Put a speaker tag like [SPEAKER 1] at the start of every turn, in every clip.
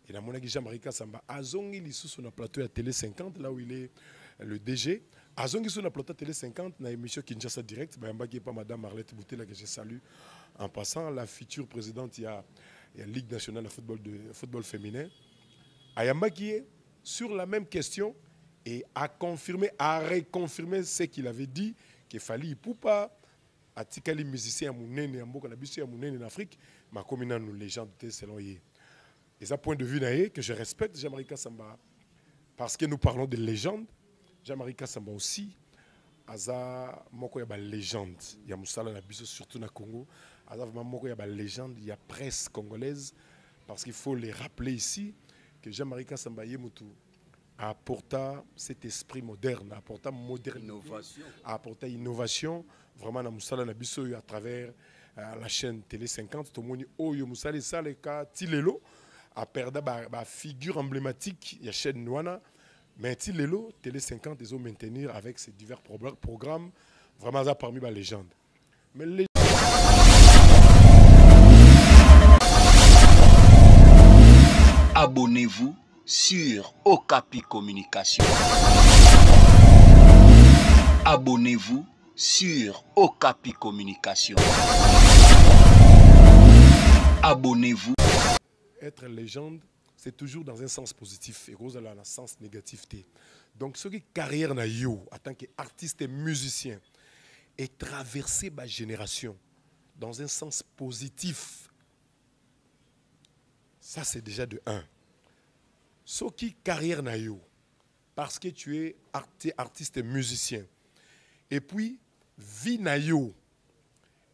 [SPEAKER 1] Et dans mon avis, Jean-Marie Kassamba, Azongi Lissou sur le plateau à Télé 50, là où il est le DG. Azongi sur le plateau à Télé 50, dans l'émission Kinshasa Direct, Bayambaki pas Madame Marlette Boutela que je salue en passant. La future présidente, il y a Ligue nationale de football féminin. Ayambaki, sur la même question, et a confirmé, a réconfirmé ce qu'il avait dit, qu'il fallait Poupa, à Tikali musicien à Mounene, à Mboka Nabisu à Mounene en Afrique, mais comme il y a une légende selon lui. Et ça, point de vue que je respecte, Jean-Marie Kassamba, parce que nous parlons de légende, Jean-Marie Kassamba aussi, Aza moko ya ba légende, il y a Moussala Nabisu surtout na Congo, Aza vraiment moko ya ba légende, il y a presse congolaise, parce qu'il faut les rappeler ici que Jean-Marie Kassamba Yemutu a apporté cet esprit moderne, a apporté modernité, a apporté innovation, vraiment na Moussala Nabisu à travers la chaîne Télé 50, tout le monde oyo Moussala Saleka Tilelo a perdu la figure emblématique de la chaîne Nouana, mais Tilelo Télé 50 ils ont maintenir avec ces divers programmes vraiment ça parmi les légendes. Mais les
[SPEAKER 2] Abonnez-vous sur Okapi Communication. Abonnez-vous sur Okapi Communication. Abonnez-vous.
[SPEAKER 1] Être légende, c'est toujours dans un sens positif et gros dans un sens négatif. Donc, ce qui carrière na yo en tant qu'artiste et musicien est traversé par génération dans un sens positif. Ça, c'est déjà de 1. Ce qui carrière na yo, parce que tu es artiste et musicien. Et puis, vie na yo,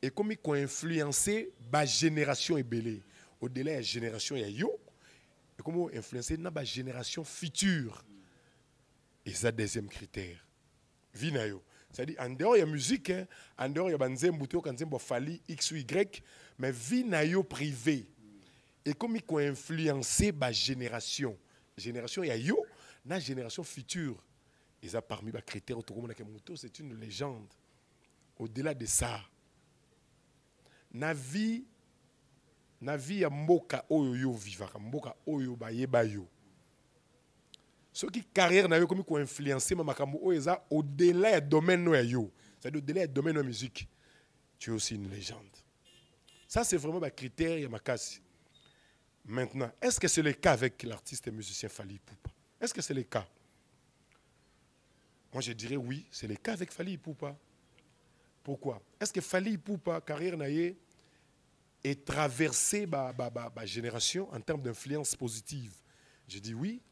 [SPEAKER 1] et comme il a influencé la génération ébélée. Au-delà de la génération yo, et comment influencer la génération future. Et ça, deuxième critère. Vie na yo. C'est-à-dire, en dehors de la musique, en dehors de la musique, il y a fali X ou Y, mais vie na yo privée. Et comme il a influencé la génération yo, la génération future. Et ça, parmi les critères, c'est une légende. Au-delà de ça, na vie ya mboka oyo yo vivaka, mboka oyo bayeba yo. Ce qui carrière na yo comme ko influencer makambo oyo eza au-delà ya domaine no ya yo. C'est-à-dire au-delà du domaine de la musique. Tu es aussi une légende. Ça c'est vraiment un critère ya makasi. Maintenant, est-ce que c'est le cas avec l'artiste et musicien Fally Ipupa? Est-ce que c'est le cas? Moi je dirais oui, c'est le cas avec Fally Ipupa. Pourquoi? Est-ce que Fally Ipupa carrière na ye et traverser ma génération en termes d'influence positive? Je dis oui.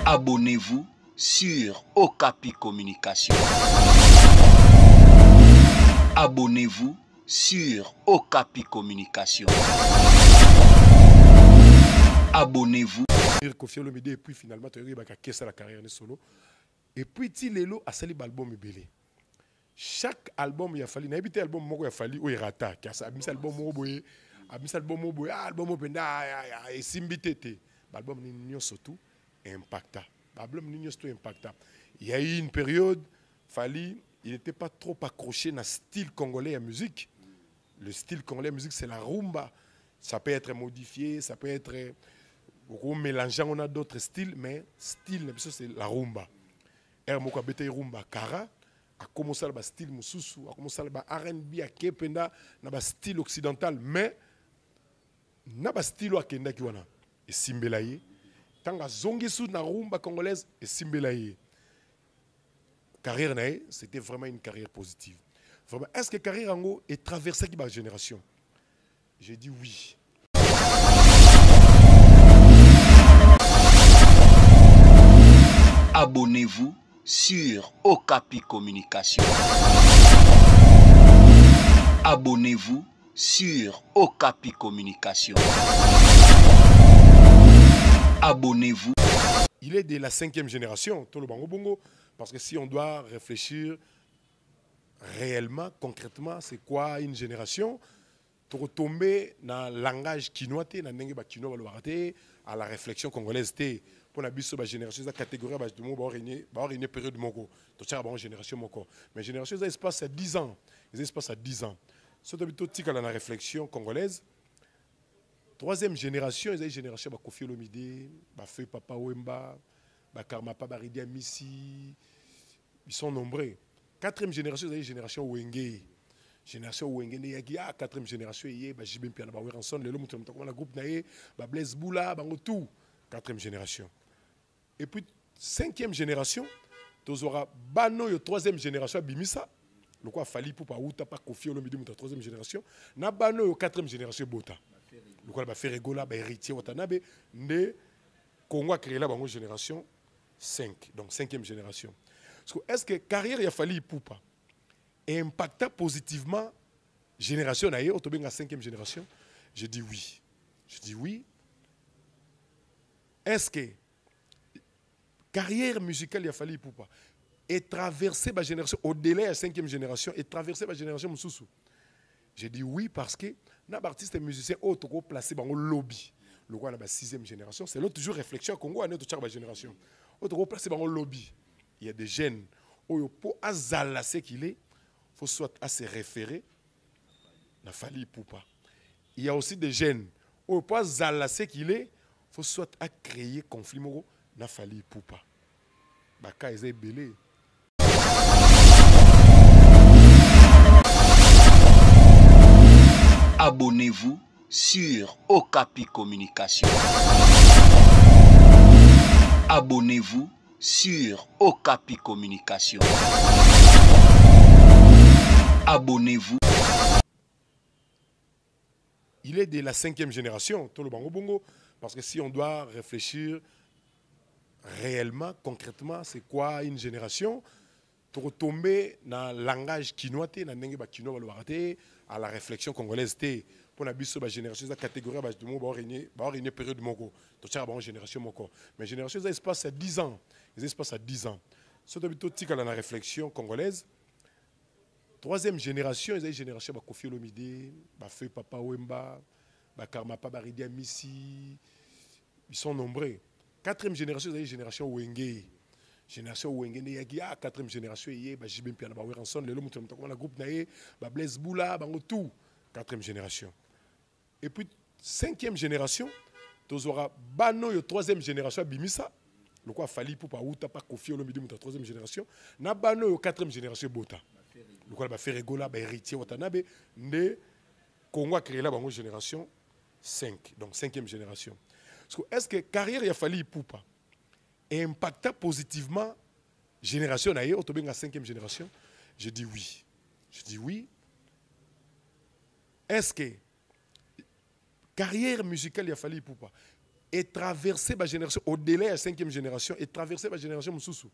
[SPEAKER 2] Abonnez-vous sur Okapi Communication. Abonnez-vous sur Okapi Communication. Abonnez-vous.
[SPEAKER 1] Kofi Olomide et puis finalement tu as la carrière de solo. Et puis Tilelo a sali album belé. Chaque album il a fallu n'habiter album moko il a fallu o irata car ça mis album moko boye album penda et simbitete album ni surtout impacta album ni surtout impacta. Il y a eu une période Fally il n'était pas trop accroché dans le style congolais à musique. Le style congolais à musique c'est la rumba. Ça peut être modifié, ça peut être mélangeant, on a d'autres styles mais style c'est la rumba. Moko abete rumba kara a commencé le style mususu a commencé le R&B a kependa na style occidental mais na style akenda ki wana et simbelaye tanga zongisu na rumba congolaise et simbelaye carrière nae c'était vraiment une carrière positive. Vraiment, est-ce que carrière ango est traversée qui ba génération? J'ai dit oui.
[SPEAKER 2] Abonnez-vous sur Okapi Communication. Abonnez-vous sur Okapi Communication. Abonnez-vous.
[SPEAKER 1] Il est de la 5e génération, tout le bango bongo, parce que si on doit réfléchir réellement, concrètement, c'est quoi une génération? Pour retomber dans le langage kinois, à la réflexion congolaise. Pour la génération, la catégorie de une période de génération. Mais génération, ça espace à 10 ans. Ils espace à 10 ans. Surtout tika la réflexion congolaise. Troisième génération, ils ont une génération de Kofi Olomide, Feu Papa Wemba, Karma Pabaridia Missi. Ils sont nombreux. Quatrième génération, ils ont une génération Wenge. Génération Wenge, il y a quatrième génération, il y a Jibim Piana Baweranson, le groupe Naye, Blaise Boula, tout. Quatrième génération. Et puis, cinquième génération, tu auras Bano, troisième génération, Bimisa. Le quoi Fali pour pas outa pas Kofi Olomide, troisième génération. Na Bano, quatrième génération, Bota. Le quoi va faire Egola, héritier Watanabe, né Congo a créé la génération 5, donc cinquième génération. Est-ce que carrière il a fallu Poupa impacta positivement génération naïe, au tombé la cinquième génération? Je dis oui. Je dis oui. Est-ce que carrière musicale il a fallu Poupa et traverser ma génération au-delà de la cinquième génération et traverser ma génération Moussoussou? J'ai dit oui parce que les artistes et musiciens autres placés dans le lobby. Le roi la sixième génération, c'est l'autre toujours réflexion Congo à notre génération. Autres placés dans le lobby. Il y a des jeunes pour azala ce qu'il est, faut soit à se référer na fali poupa. Il y a aussi des jeunes pour azala ce qu'il est, faut soit à créer conflit moro na fali poupa. Baka est belé.
[SPEAKER 2] Abonnez-vous sur Okapi Communication. Abonnez-vous sur Okapi Communication. Abonnez-vous.
[SPEAKER 1] Il est de la cinquième génération, tout le bango bongo, parce que si on doit réfléchir réellement, concrètement, c'est quoi une génération? Pour retomber dans le langage quinois, à la réflexion congolaise, pour la génération, la catégorie, une période de génération. Mais génération, ça se passe à 10 ans. Ça se passe à 10 ans. Surtout la réflexion congolaise. Troisième génération, ils ont une génération de Kofi Olomide, Feu Papa Wemba, Karma Pabaridia Missi. Ils sont nombreux. Quatrième génération, ils ont une génération Wenge. Génération Wenge, il y a quatrième génération, il y a Jibim Piana Baweranson, le groupe Naye, Blaise Boula, tout. Quatrième génération. Et puis, cinquième génération, tu auras Bano, troisième génération, Bimisa. Le quoi Fali pour pas outa pas Kofi Olomide, troisième génération. Na Bano, quatrième génération, Bota. Le quoi va faire Egola, héritier Watanabe, né Congo a créé la génération 5, donc cinquième génération. Est-ce que carrière il a fallu Poupa impacta positivement génération naïe, au tombé la cinquième génération? Je dis oui. Je dis oui. Est-ce que carrière musicale il a fallu Poupa et traverser ma génération au-delà de la cinquième génération et traverser ma génération Moussoussou?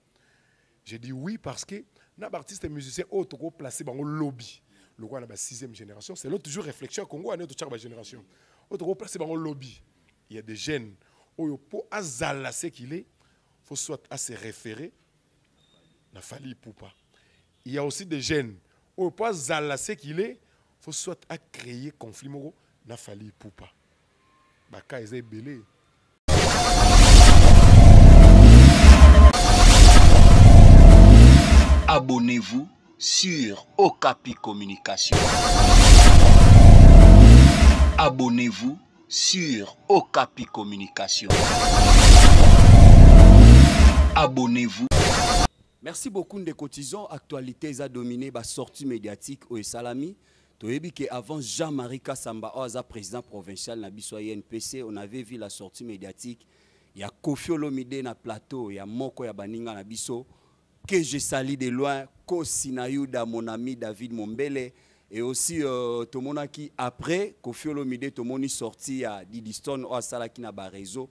[SPEAKER 1] J'ai dit oui parce que les artistes et musiciens autres placés dans le lobby. Le roi la sixième génération, c'est l'autre toujours réflexion Congo à notre génération. Autres placés dans le lobby. Il y a des jeunes pour azala ce qu'il est, faut soit à se référer na fali poupa. Il y a aussi des jeunes pour azala ce qu'il est, faut soit à créer conflit moro na fali poupa. Baka est belé.
[SPEAKER 2] Abonnez-vous sur Okapi Communication. Abonnez-vous sur Okapi Communication. Abonnez-vous.
[SPEAKER 3] Merci beaucoup de cotisants. Actualité a dominé la sortie médiatique au Salami. Toyebi que avant Jean-Marie Kassamba, président provincial na biso NPC, on avait vu la sortie médiatique. Il y a Kofi Olomide na plateau, il y a Moko ya baninga na biso que je salue de loin, Kosinayuda, mon ami David Mombele, et aussi Tomonaki après Kofi Olomide Tomoni sorti à Didiston ou à Salaki na ba réseau,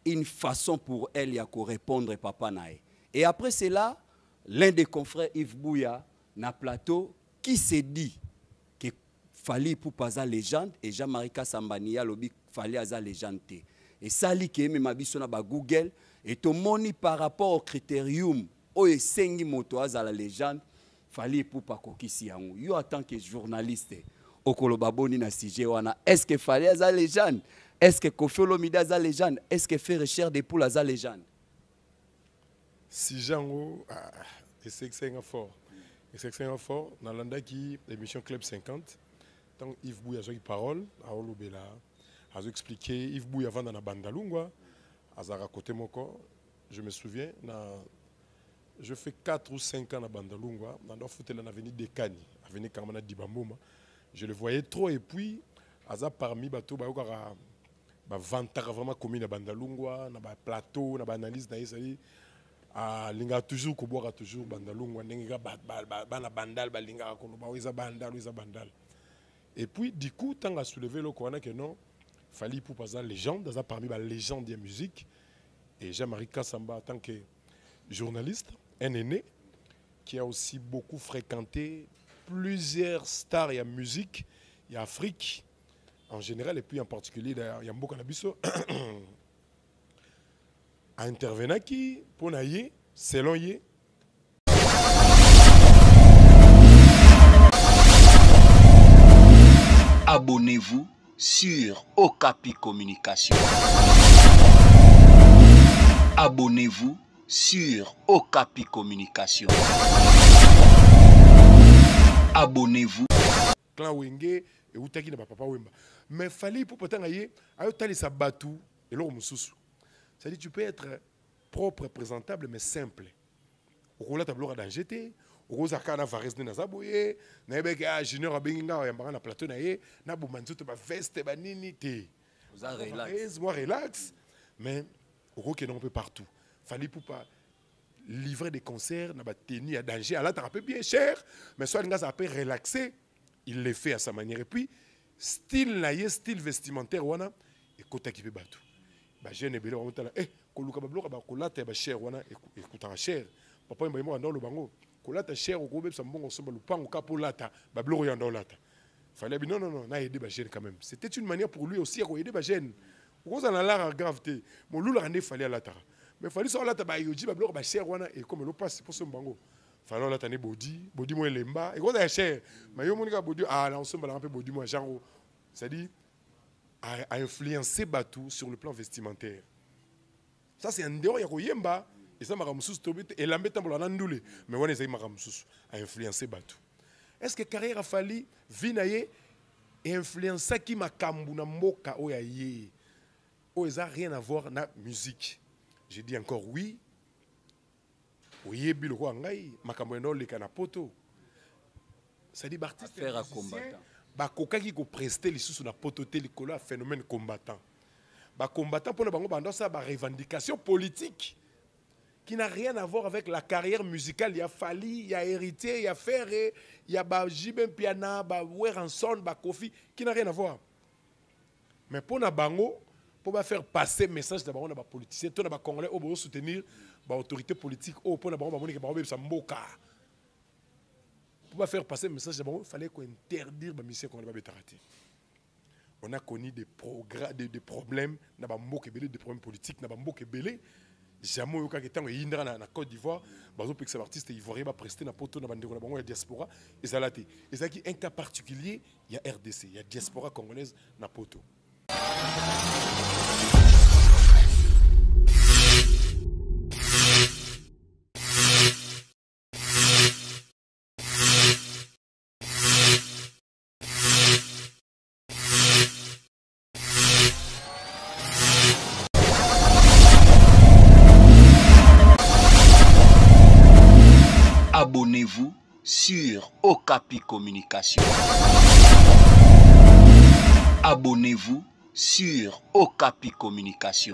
[SPEAKER 3] une façon pour elle y a ko répondre papa nae. Et après cela, l'un des confrères Yves Bouya na plateau qui s'est dit que fallait pour pas la légende et Jean-Marie Kassambania lobi fallait à la légende. Et ça li que même biso na ba Google et Tomoni par rapport au critérium o esengi moto à la légende fallait pour pas kokisi yango. Yo en tant que journaliste okolo baboni na sujet wana est-ce que fallait à la légende? Est-ce que Kofi Olomide à la légende? Est-ce que fait recherche des poules à la légende?
[SPEAKER 1] Si Jango c'est fort. Et c'est fort dans l'anda qui l'émission Club 50 tant Yves Bouya a eu parole à Olobela a expliqué Yves Bouya avant dans la Bandalungwa azara côté moko je me souviens je fais 4 ou 5 ans à Bandalungwa dans le foot en avenue de Kani avenue Kamana Dibamboma je le voyais trop et puis aza parmi bateau ba okara ba vantara vraiment commune à Bandalungwa na ba plateau na ba analyse na isali a linga toujours ko boka toujours Bandalungwa ndenge ba na bandal ba linga ko ba oza bandal et puis du coup tant a soulevé le corona que non fallait pour passer légende aza parmi ba légende de musique et Jean-Marie Kassamba en tant que journaliste un aîné qui a aussi beaucoup fréquenté plusieurs stars et musique et Afrique en général et puis en particulier d'ailleurs il y a beaucoup d'abissaux a intervenu qui pour naïe selon yé
[SPEAKER 2] Abonnez-vous sur Okapi Communication. Abonnez-vous sur Okapi Communication. Abonnez-vous.
[SPEAKER 1] Clan Wenge et Outaki na papa Wemba. Mais fallait pour pourtant aïe ayo tali sa batou et l'homme sous. C'est-à-dire tu peux être propre, présentable mais simple. Au la tableau dans GT, au zakana vares na zaboye, na beka junior abenga ya na plateau na ye, na bumanzuto ba veste ba nini te.
[SPEAKER 3] Vous relax.
[SPEAKER 1] Moi relax mais au que non peut partout. Fallait pour pas livrer des concerts na ba tenue à danger, à la un peu bien cher, mais soit nga ça peut relaxer, il le fait à sa manière et puis style naïe, style vestimentaire wana et kota qui peut battre. Ba jeune belé on tala koluka ba bloka ba kolata ba cher wana écoutant cher. Papa mba mo ndolo bango kolata cher ko bebsa mbongo somba lupango kapolata ba bloko ya ndolata. Fallait non na aider ba jeune quand même. C'était une manière pour lui aussi à aider ba jeune. Ko za na la gravité. Mon lula rande fallait la tara. Mais fallait so la ta ba yoji ba bloko ba cher wana et comme le passe pour son bango. Fallait la tane body mo lemba et ko za cher. Mais yo monika body na on somba un peu body mo genre c'est-à-dire a influencé Batou sur le plan vestimentaire. Ça c'est un dehors ya ko yemba et ça m'a ramsous tobite et la mettre dans ndoulé mais on essaye m'a ramsous a influencé Batou. Est-ce que carrière a fallu vinaye et influencer qui m'a kambu na mboka oyaye. Oh ça rien à voir na musique. J'ai dit encore oui. Oui bilo ko ngai makambo ndo le kana poto. Ça dit artiste
[SPEAKER 3] affaire à combattant.
[SPEAKER 1] Bakoka qui ko prester les sous na pototé likolo a phénomène combattant. Ba combattant pour le bango bando ça ba revendication politique qui n'a rien à voir avec la carrière musicale. Il y a Fali, il y a Héritier, il y a Ferré, il y a ba Jibem Piana, ba Weranson, ba Kofi qui n'a rien à voir. Mais pour na bango pour ba faire passer message d'abord na ba politicien, tout na ba congolais au beau soutenir ba autorité politique au pour na bango ba moni que ba sa mboka. Pour faire passer le message d'abord, il fallait qu'on interdire la mission qu'on a raté. On a connu des problèmes, des problèmes politiques, des problèmes jamais eu quelqu'un qui est en Côte d'Ivoire, par exemple, que artiste ivoirien va prester dans poto dans la diaspora et ça l'a été. Et ça qui un cas particulier, il y a RDC, il y a diaspora congolaise dans poto.
[SPEAKER 2] Abonnez-vous sur Okapi Communication. Abonnez-vous sur Okapi Communication.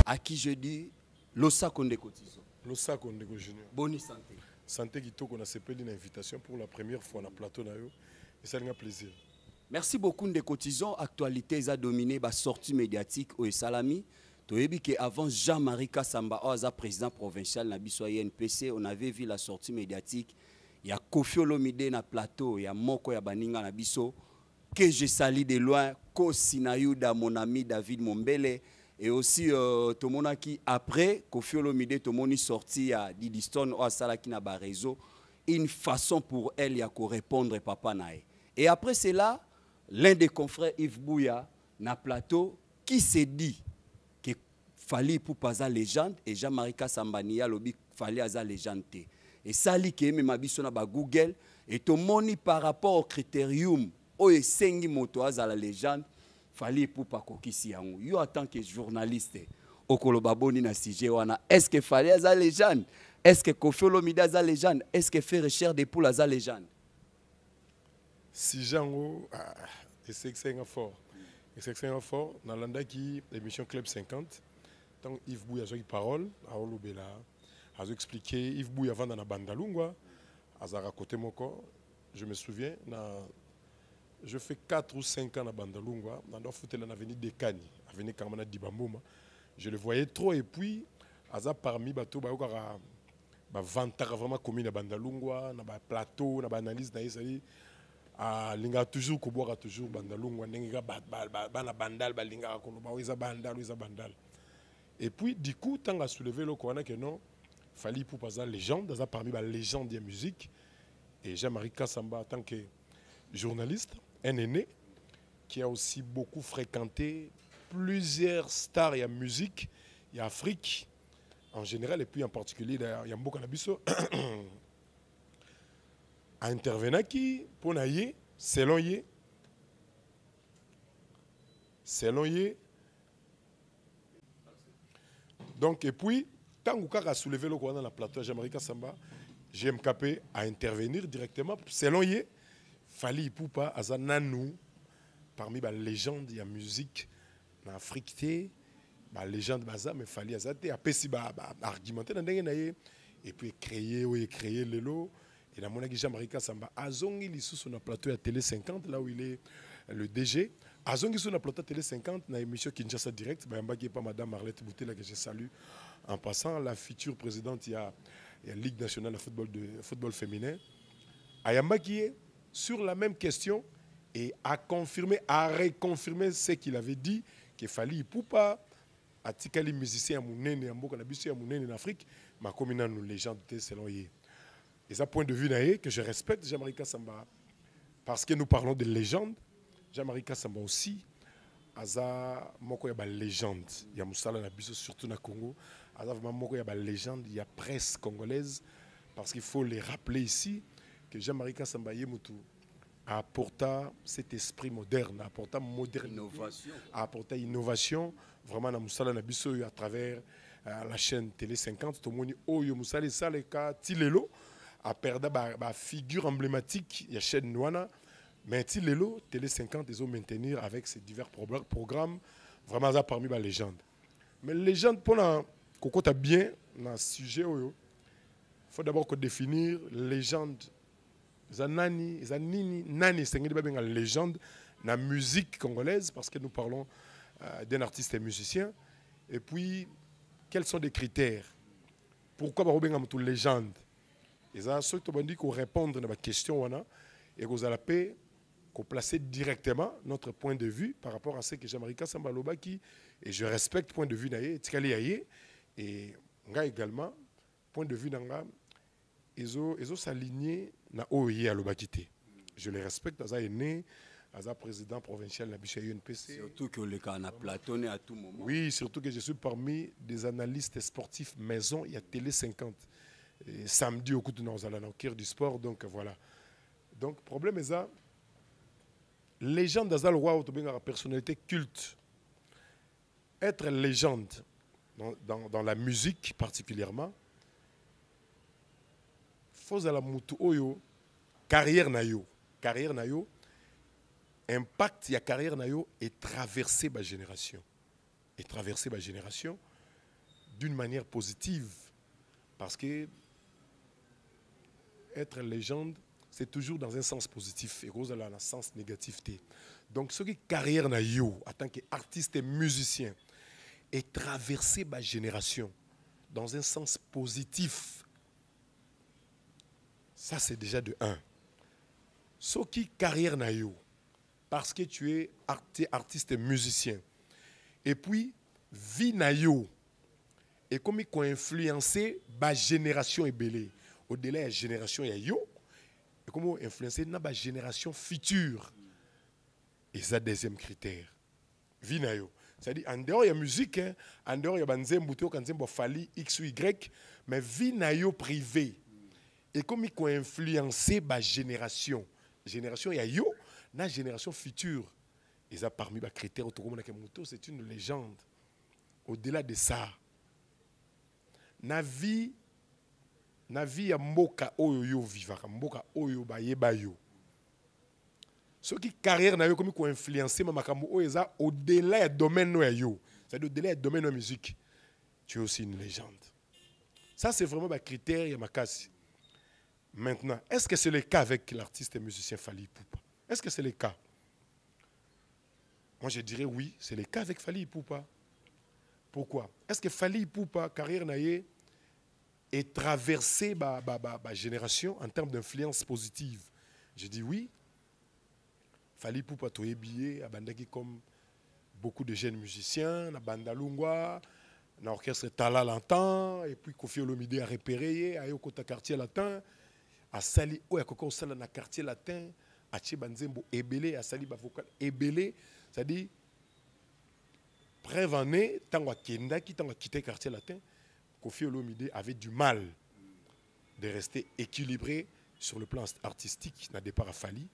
[SPEAKER 3] À qui je dis Losa Konde Kotizo.
[SPEAKER 1] Losa Konde Junior.
[SPEAKER 3] Bonne santé.
[SPEAKER 1] Santé qui tourne, on a accepté une invitation pour la première fois dans le plateau et ça a un plaisir.
[SPEAKER 3] Merci beaucoup de Cotizon. Actualité a dominé la sortie médiatique au Salami. Avant Jean-Marie Kassamba, président provincial de NPC, on avait vu la sortie médiatique. Il y a Kofi Olomide na plateau, il y a Moko ya Baninga na biso, que je salue de loin, Kosinayuda, mon ami David Mombele, et aussi Tomonaki, après Kofi Olomide, Tomoni sorti à Didiston, ou à Salaki na ba réseau, une façon pour elle y a ko répondre papa nae. Et après cela, l'un des confrères Yves Bouya na plateau, qui s'est dit que fallait pour pas la légende et Jean-Marie Kassamba Nia lobi fallait à la légende. Et ça li que même abiso na ba Google et tomoni par rapport au critérium oyo esengi moto azala légende Fally Ipupa kokisi yango. Yo en tant que journaliste okoloba boni na sujet wana, est-ce que Fally aza légende, est-ce que Koffi Olomide aza légende, est-ce que Frère Richard Depoule aza légende?
[SPEAKER 1] Si Jango, c'est fort. C'est fort. Dans l'andaki l'émission Club 50, tant Yves Bouya a eu parole, à Olobela, a expliqué Yves Bouya avant dans la Bandalungwa, à Zarakote Moko. Je me souviens, je fais 4 ou 5 ans à Bandalungwa, dans l'avenue de Kani, avenue Kamana Dibambouma. Je le voyais trop et puis, à parmi bateau, vantara vraiment commis à Bandalungwa, na plateau, na analyse, na isali. Linga toujours koboka toujours Bandalungwa, nenga bana bandal balinga koloba wiza bandal. Et puis du coup, tant à soulever le courant que non, Fally Ipupa za légende, dans parmi les légendes de la musique. Et Jean-Marie Kassamba en tant que journaliste, un aîné qui a aussi beaucoup fréquenté plusieurs stars et musique et Afrique en général et puis en particulier il y a beaucoup d'habitude à intervenir qui pour naïe selon donc et puis tant que a soulevé le courant dans la plateau Jean-Marie Kassamba, GMKP à intervenir directement selon Fally Ipupa azananou parmi les légendes de la musique en Afrique les légendes baza mais Fally azate après si argumenter dans et puis créer les lots. Et la monnaie Jean-Marie Kassamba azongi lisu sur le plateau à Télé 50 là où il est le DG azongi sur le plateau à Télé 50 na émission Kinshasa Direct bayambaki pas madame Marlette Boutela que je salue en passant la future présidente il y a Ligue nationale de football féminin ayambaki sur la même question et a reconfirmé ce qu'il avait dit que Fally Ipupa atikali musicien munene ya mboka na biso ya munene en Afrique ma komina nous légende selon lui. Et ça, point de vue que je respecte, Jean-Marie Kassamba, parce que nous parlons de légende, Jean-Marie Kassamba aussi, Aza moko ya ba légende, il y a Moussala Nabiso surtout na Congo, Aza vraiment moko ya ba légende, il y a presse congolaise, parce qu'il faut les rappeler ici que Jean-Marie Kassamba Yemutu a apporté cet esprit moderne, a apporté innovation, vraiment na Moussala Nabiso à travers la chaîne Télé 50, tout le monde oyo Moussala Saleka Tilelo. A perdu la figure emblématique de la chaîne Nouana, mais Tilelo, Télé 50, ils ont maintenir avec ces divers programmes, vraiment ça parmi les légendes. Mais les légendes, pour qu'on a bien dans ce sujet, il faut d'abord définir légende. Nani, c'est une légende dans la musique congolaise, parce que nous parlons d'un artiste et musicien. Et puis, quels sont les critères? Pourquoi on a une légende? Et ça, ceux qui ont dit qu'on répondre à la question, et qu'on a placer directement notre point de vue par rapport à ce que Jean-Marie Kassamba Lobaki, et je respecte le point de vue naïe, et nga également, point de vue nanga, ils ont s'aligné na OIE à Lobakité. Je les respecte, ils sont né, ils président provincial de la UNPC.
[SPEAKER 3] Surtout que le cas a platonné à tout moment.
[SPEAKER 1] Oui, surtout que je suis parmi des analystes sportifs maison, il y a Télé 50. Et samedi au coup de nous allons au cœur du sport, donc voilà. Donc le problème est ça, légende dans le roi autobénga personnalité culte. Être légende dans la musique particulièrement, faut à la mutu oyo carrière nayo, impact ya carrière nayo et traverser ma génération, d'une manière positive, parce que être légende, c'est toujours dans un sens positif et dans un sens négatif. Donc, ce qui est carrière na yo, en tant qu'artiste et musicien, est traversé ma génération dans un sens positif. Ça, c'est déjà de 1. Ce qui est carrière na yo, parce que tu es artiste et musicien, et puis, vie na yo, et comme il a influencé ma génération et belé. Au-delà de la génération yo, et comment influencer la génération future. Et ça, deuxième critère. Vinayo. C'est-à-dire, en dehors de la musique, en dehors de la Fally X ou Y, mais vinayo privé. et comme il a influencé ma génération. Génération, il y a yo, la génération future. Et ça, parmi les critères, c'est une légende. Au-delà de ça, na vie ya mboka oyo yo vivaka, mboka oyo ba yeba yo. Ce qui carrière na yo comme ko influencer ma makambo oyo eza au-delà ya domaine no ya yo. C'est-à-dire au-delà ya domaine de la musique. Tu es aussi une légende. Ça c'est vraiment un critère ya makasi. Maintenant, est-ce que c'est le cas avec l'artiste et musicien Fally Ipupa? Est-ce que c'est le cas? Moi je dirais oui, c'est le cas avec Fally Ipupa. Pourquoi? Est-ce que Fally Ipupa carrière na ye et traverser ma génération en termes d'influence positive? Je dis oui. Fally Ipupa toye billet, abandaki comme beaucoup de jeunes musiciens, na Bandalungwa, na orchestre Tala Lantan, et puis Kofi Olomide a repéré, a yokota quartier latin, a sali oya koko sala na quartier latin, a tche banzembo ebele, a sali ba vocal ebele, c'est-à-dire preuve en est, tant a quitté quartier latin, Kofi Olomide avait du mal de rester équilibré sur le plan artistique, n'a départ à Fally.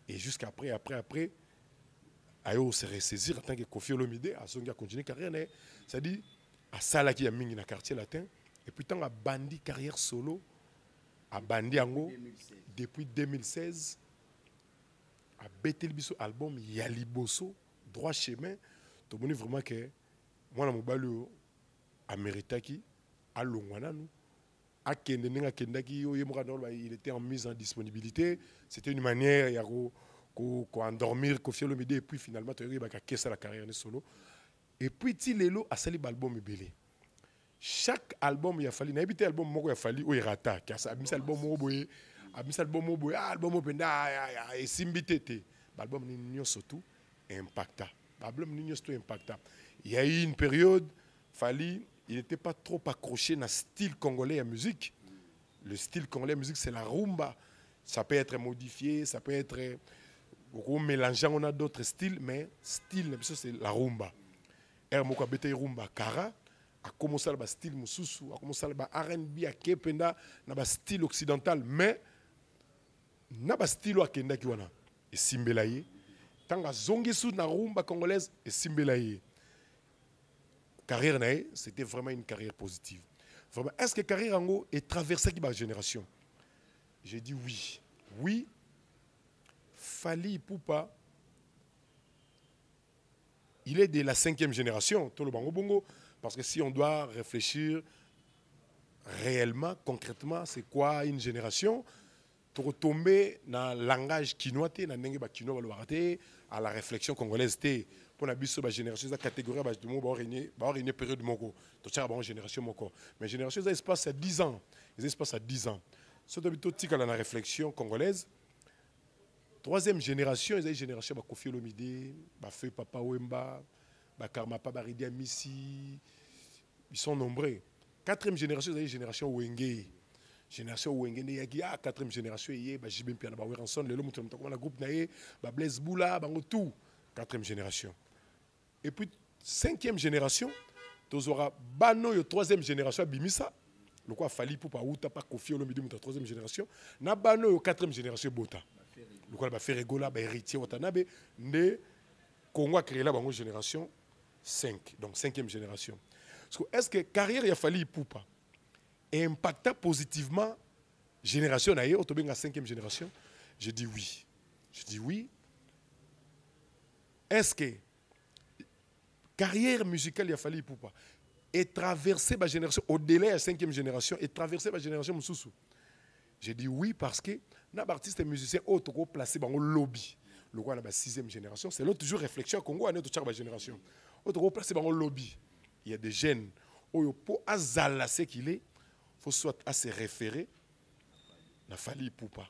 [SPEAKER 1] Et jusqu'après, après, Ayo se ressaisir en tant que Kofi Olomide, a continué carrière. C'est-à-dire, à Sala qui a mis dans le quartier latin, et puis tant a bandi carrière solo, a bandi ango, depuis 2016, a bêté le biso album Yaliboso, droit chemin, tout le monde vraiment que moi, je suis à Longwana, il était en mise en disponibilité. C'était une manière d'endormir Kofi Olomide et puis finalement, il a cassé la carrière solo. Et puis, il a sali album belé. Chaque album, il a fallu. Il y a album il a fallu où il rata. Il y a un album il et Simbitete. L'album Nino surtout impacta. L'album Nino surtout impacta. Il y a eu une période, Fally, il n'était pas trop accroché dans le style congolais à musique. Le style congolais à musique, c'est la rumba. Ça peut être modifié, ça peut être mélangé, on a d'autres styles, mais style, c'est la rumba. Hermoko a bêté rumba Kara, a commencé le style Moussousou, a commencé le R&B, a Kependa, a style occidental, mais na style à Kenda qui wana et Simbelaye. Tant que zongesu na rumba congolaise et Simbelaye. Carrière naïe, c'était vraiment une carrière positive. Vraiment, est-ce que carrière en haut est traversée par la génération? J'ai dit oui. Oui, Fally Ipupa, il est de la 5e génération, tout le bango bongo, parce que si on doit réfléchir réellement, concrètement, c'est quoi une génération? Pour retomber dans le langage quinois, à la réflexion congolaise, pour la génération, la catégorie de mots, régner période de mon une génération moko. Mais génération, ça se passe à 10 ans. Ça se passe à 10 ans. C'est plutôt la réflexion congolaise. 3e génération, ils ont une génération de Kofi Olomide, Feu Papa Wemba, Karma Pabaridi Amissi. Ils sont nombreux. 4e génération, ils ont une génération Wenge. Génération Wenge, il y a 4e génération, il y a Jibim Piana, Ranson, le groupe Naye, Blaise Boula, tout. 4e génération. Et puis, 5e génération, tu auras Bano, 3e génération, Bimisa. Le quoi Fally Ipupa Outa, pas Kofi Olomide, 3e génération. Na Bano, 4e génération, Bota. Le quoi va faire Regola, héritier, Watanabe. Ne Congo a créé la génération 5, donc 5e génération. Est-ce que carrière il a Fally Ipupa impacta positivement génération naïe, au 5e génération? Je dis oui. Je dis oui. Est-ce que carrière musicale il a Fally Ipupa est traversée par génération au-delà de la 5e génération et traversée par génération Moussoussou? Je dis oui parce que les artistes et musiciens ont placé dans le lobby. Le roi, la 6e génération, c'est l'autre toujours réflexion Congo à notre génération. Autre placé dans le lobby. Il y a des jeunes pour azala ce qu'il est, faut soit à se référer à Fally Ipupa.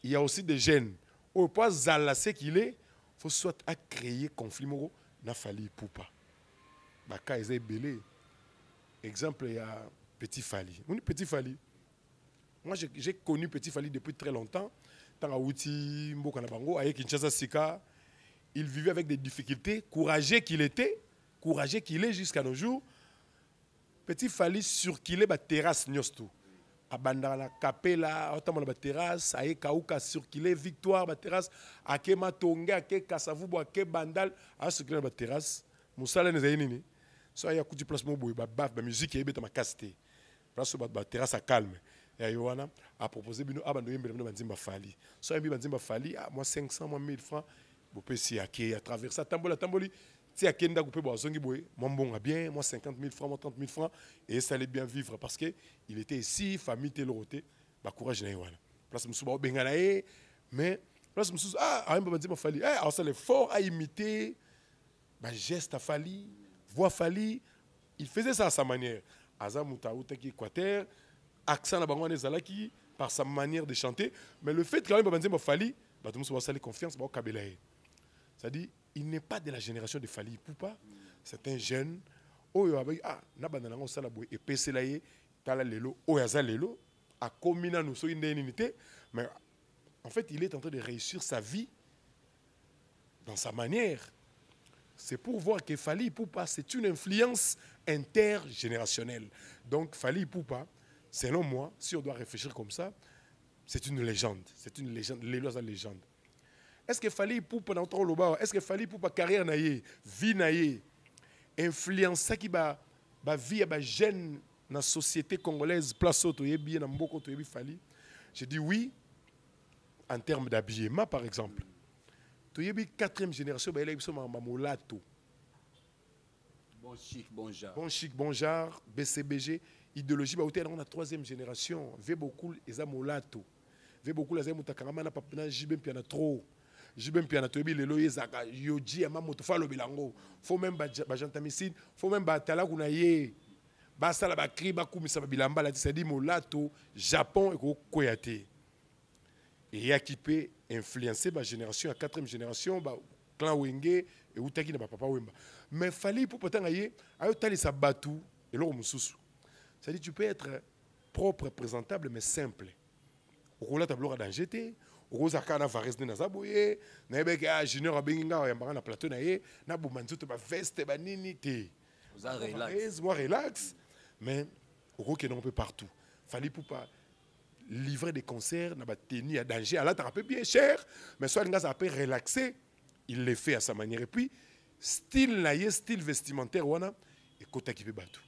[SPEAKER 1] Il y a aussi des jeunes pour azala ce qu'il est, faut soit à créer conflit moro na Fally Ipupa. Baka est belé. Exemple, il y a Petit Fally. Petit Fally. Moi, j'ai connu Petit Fally depuis très longtemps. Tant à Outi, Mbokanabango, avec Kinshasa Sika, il vivait avec des difficultés. Courageux qu'il était, courageux qu'il est jusqu'à nos jours. Petit Fally sur qu'il est la terrasse Nyostu. abandana capella autant la terrasse aye kauka circuler victoire ba terrasse ake matonga ake kasavubo ake bandal a circuler ba terrasse musala ne zayini so aya kuti place mo boy ba baf ba musique yebeta makasté place ba terrasse a calme ya yowana a proposé bino abando yembe bino banzimba fali so yembe banzimba fali moi 500 moi 1000 francs bo pesi ake à travers ça tamboli si à Kenda coupé boisongi boy mon bon a bien moi 50 000 francs moi 30 000 francs et ça allait bien vivre parce que il était ici famille teloroté ba courage na yowana place musuba bengana mais place musuba ah ba banzimba fali alors ça l'effort à imiter bah geste à fali voix fali il faisait ça à sa manière azamuta utaki Équateur accent na bangwane zalaki par sa manière de chanter mais le fait quand même banzimba fali bah tout musuba sali confiance ba kabela c'est-à-dire il n'est pas de la génération de Fali Poupa c'est un jeune oyo avec na bandana ngo sala boy et pesela ye tala lelo oyaza lelo a komina nous so indemnité mais en fait il est en train de réussir sa vie dans sa manière. C'est pour voir que Fali Poupa, c'est une influence intergénérationnelle. Donc Fali Poupa, selon moi, si on doit réfléchir comme ça, c'est une légende. C'est une légende, l'éloge légende. Est-ce que Fali Poupa dans ton loba, est-ce que Fali Poupa carrière naïe, vie naïe, influence qui ba vie ba jeune dans la société congolaise, place auto yebi na mboko to yebi Fali? Je dis oui en termes d'habillement par exemple. Tu y a 4e génération, bah, il y a molato.
[SPEAKER 3] Bon chic, bon genre.
[SPEAKER 1] Bon chic, bon genre, BCBG, idéologie, bah, on a 3e génération. Ve beaucoup, ils ont molato. Ve beaucoup, les gens qui ont papana, jibem piana trop. Jibem piana trop, les loyers, yoji, ama motofa lo bilango. Faut même bajantamicide, faut même batala kunaye. Basa la bakri, bakumisa bilamba, la c'est dit molato, Japon et Koyate. Et équipé, influencé ma génération, la 4e génération, clan Wenge et Outaki na papa Wemba. Mais fallait pour pourtant ayer, ayo tali sa batou et l'eau mususu. C'est-à-dire tu peux être propre, présentable mais simple. Au rola tableau dans GT, au rosa kana vares na zaboye, na ebeka junior abenga ya mbanga na plateau na ye, na bumanzuto ba veste ba nini te.
[SPEAKER 3] Vous relax.
[SPEAKER 1] Moi relax, mais au roke non peu partout. Fallait pour pas livrer des concerts, n'a pas tenu à danger, à la un bien cher, mais soit le gars ça peut relaxer, il le fait à sa manière. Et puis, style naïe, style vestimentaire, wana, et kota qui peut battre.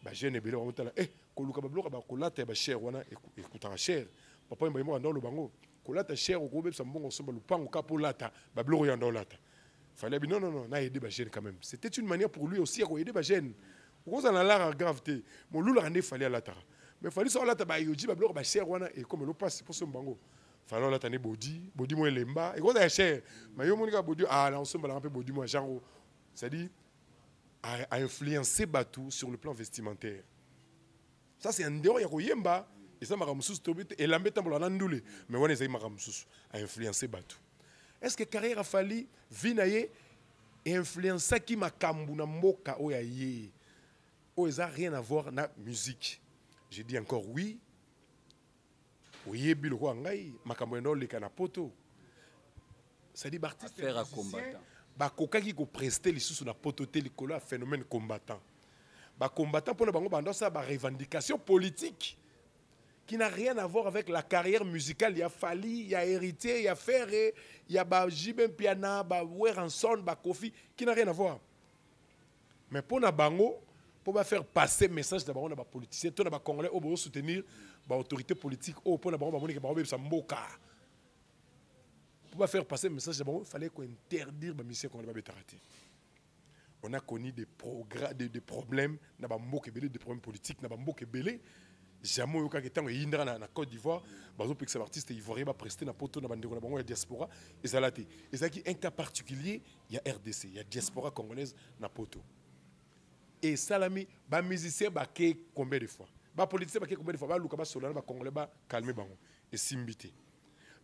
[SPEAKER 1] Bah jeune et belé, on va dire, koluka bablo, bah kolata ba cher, wana, écoutera cher. Papa il m'a dans le bango, kolata cher, au gros, ça me bon, on se bat le pan, au capot lata, bablo y en dans lata. Fallait bien non, n'a aidé ba jeune quand même. C'était une manière pour lui aussi à aider ba jeune. Au gros, on a l'air gravité. Mon loulou rendait fallait à lata. Mais il fallait savoir là ba yoji ba bloko ba cher wana et comme le passe pour son bango fallait là tane body moi lemba et quand ça cher mais yo monika body là on se bat un peu body moi genre c'est dit a influencé Batou sur le plan vestimentaire. Ça c'est un dehors ya ko yemba et ça mara mususu tobite et lambeta mbola ndule mais wana ezai mara mususu a influencé Batou. Est-ce que carrière a fallu vinaye et influencer qui makambu na mboka oyaye o ça rien à voir na musique. J'ai dit encore oui. Oui, le roi ngai, makambo le kanapoto. Ça dit artiste
[SPEAKER 3] affaire à combattant.
[SPEAKER 1] Ba koka qui ko prester les sous na poto télécola phénomène combattant. Ba combattant pour le bango bando ça ba revendication politique qui n'a rien à voir avec la carrière musicale. Il y a Fali, il y a Héritier, il y a Ferré, il y a ba Jibem Piana, ba Weranson, ba Kofi qui n'a rien à voir. Mais pour na bango pour faire passer message d'abord on a politicien tout na congolais au soutenir l'autorité politique au pour na bango monique bango ça mboka pour faire passer message d'abord il fallait qu'on interdire ba mission qu'on va bétarater. On a connu des progrès des problèmes na ba mboka belé des problèmes politiques na ba mboka belé jamais au cas que tant indra na Côte d'Ivoire bazo pixel artiste ivoirien ba prester na poto na bandeko na bango ya diaspora et ça laté et ça qui un cas particulier il y a RDC il y a diaspora congolaise na poto. Et Salami, les musiciens, combien de fois? Les politiciens, combien de fois? Les Luka, les Congolais, calmer et simbité.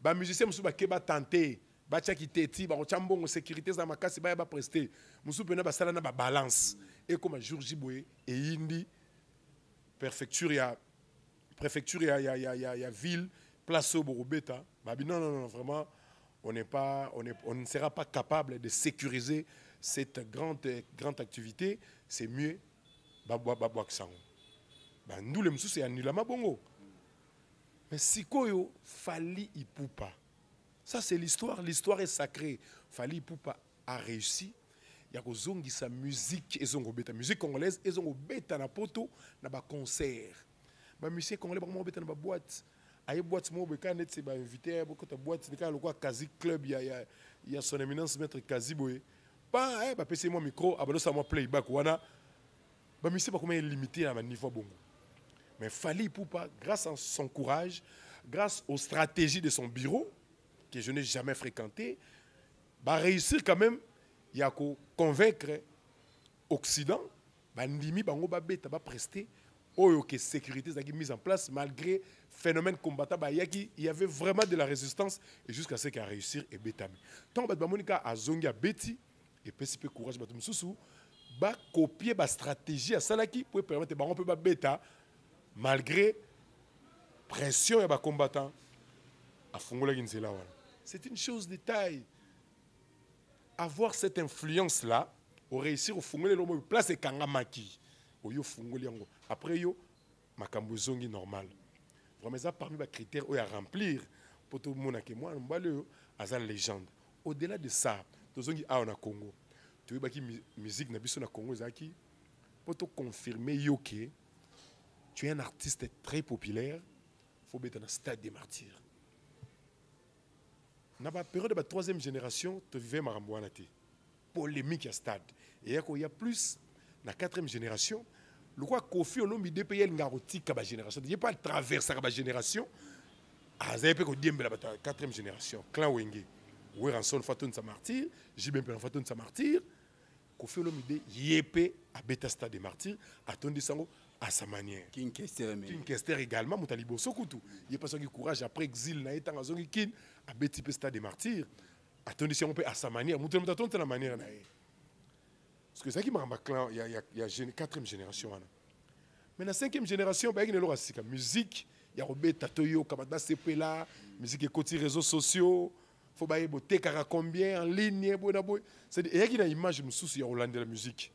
[SPEAKER 1] Les musiciens, ils ont tenté, ils ont fait sécurité, ils ont presté. Ils ont fait une balance. Et comme jour Jiboé, et Indi, préfecture, il y a ville, place au Borobeta. Non, vraiment, on ne sera pas capable de sécuriser cette grande activité. C'est mieux nous les moussous c'est annulé ma bongo Mais sikoyo Fally Ipupa. Ça c'est l'histoire, l'histoire est sacrée. Fally Ipupa a réussi. Il y a zongi sa musique et zongo beta musique congolaise et zongo beta na poto na ba concert. Ba musique congolais ba mo beta na ba boîte. Aye boîte mo be kanet c'est ba invité beaucoup ta boîte ni ka le quoi quasi club il y a son éminence maître Kazi Boye. Pas ba PC moi micro abano ça moi playback wana. Ba musique ba comment limité à niveau bongo. Mais Fally Ipupa grâce à son courage, grâce aux stratégies de son bureau que je n'ai jamais fréquenté, va réussir quand même. Il y a qu'à convaincre l'Occident, bandimi bango ba beta ba prester oyo que sécurité a mise en place malgré phénomène combattant il y avait vraiment de la résistance et jusqu'à ce qu'il a réussi et betami. Tant ba monika azongi a beti et petit courage ba mususu ba copier ba stratégie à salaki pour permettre bango pe ba beta malgré pression et ba combattant a fongola ginzela wana. C'est une chose de taille. Avoir cette influence-là, au réussir au fungoli l'homme place et kangamaki, au yo fungoli yango. Après yo, makambo zongi normal. Vraiment ça parmi les critères où à remplir pour tout le monde que moi, on a une légende. Au-delà de ça, tout zongi a na Congo. Tu vois qui musique na biso na Congo zaki pour te confirmer yo que tu es un artiste très populaire, faut être dans le stade des martyrs. Dans la période de la troisième génération, tu vivais Marambouana. Polémique à stade. Et il y a plus, dans la quatrième génération, le quoi Kofi Olomide de pays ngarotique à la génération. Il n'y a pas de traverse à la génération. Ah, ça y est, la quatrième génération. Clan Wenge. Oueranson Fatoun Samartir, Jibempe Fatoun Samartir. Kofi Olomide yépé à Beta Stade des Martyrs, à Tondi Sango à sa manière.
[SPEAKER 3] King
[SPEAKER 1] Kester également, Moutalibo Sokutu. Il n'y a pas son courage après exil, n'a été en zone kin à Beti Stade des Martyrs. À Tondi Sango à sa manière. Moutalibo Taton, c'est la manière. Parce que ça qui m'a clan, il y a une quatrième génération. Mais la cinquième génération, il y a la musique, il y a Robert Toyo, Kamada Sepela, musique et côté réseaux sociaux. Faut bailler boté car combien en ligne c'est il y a une image me soucie à Hollande de la musique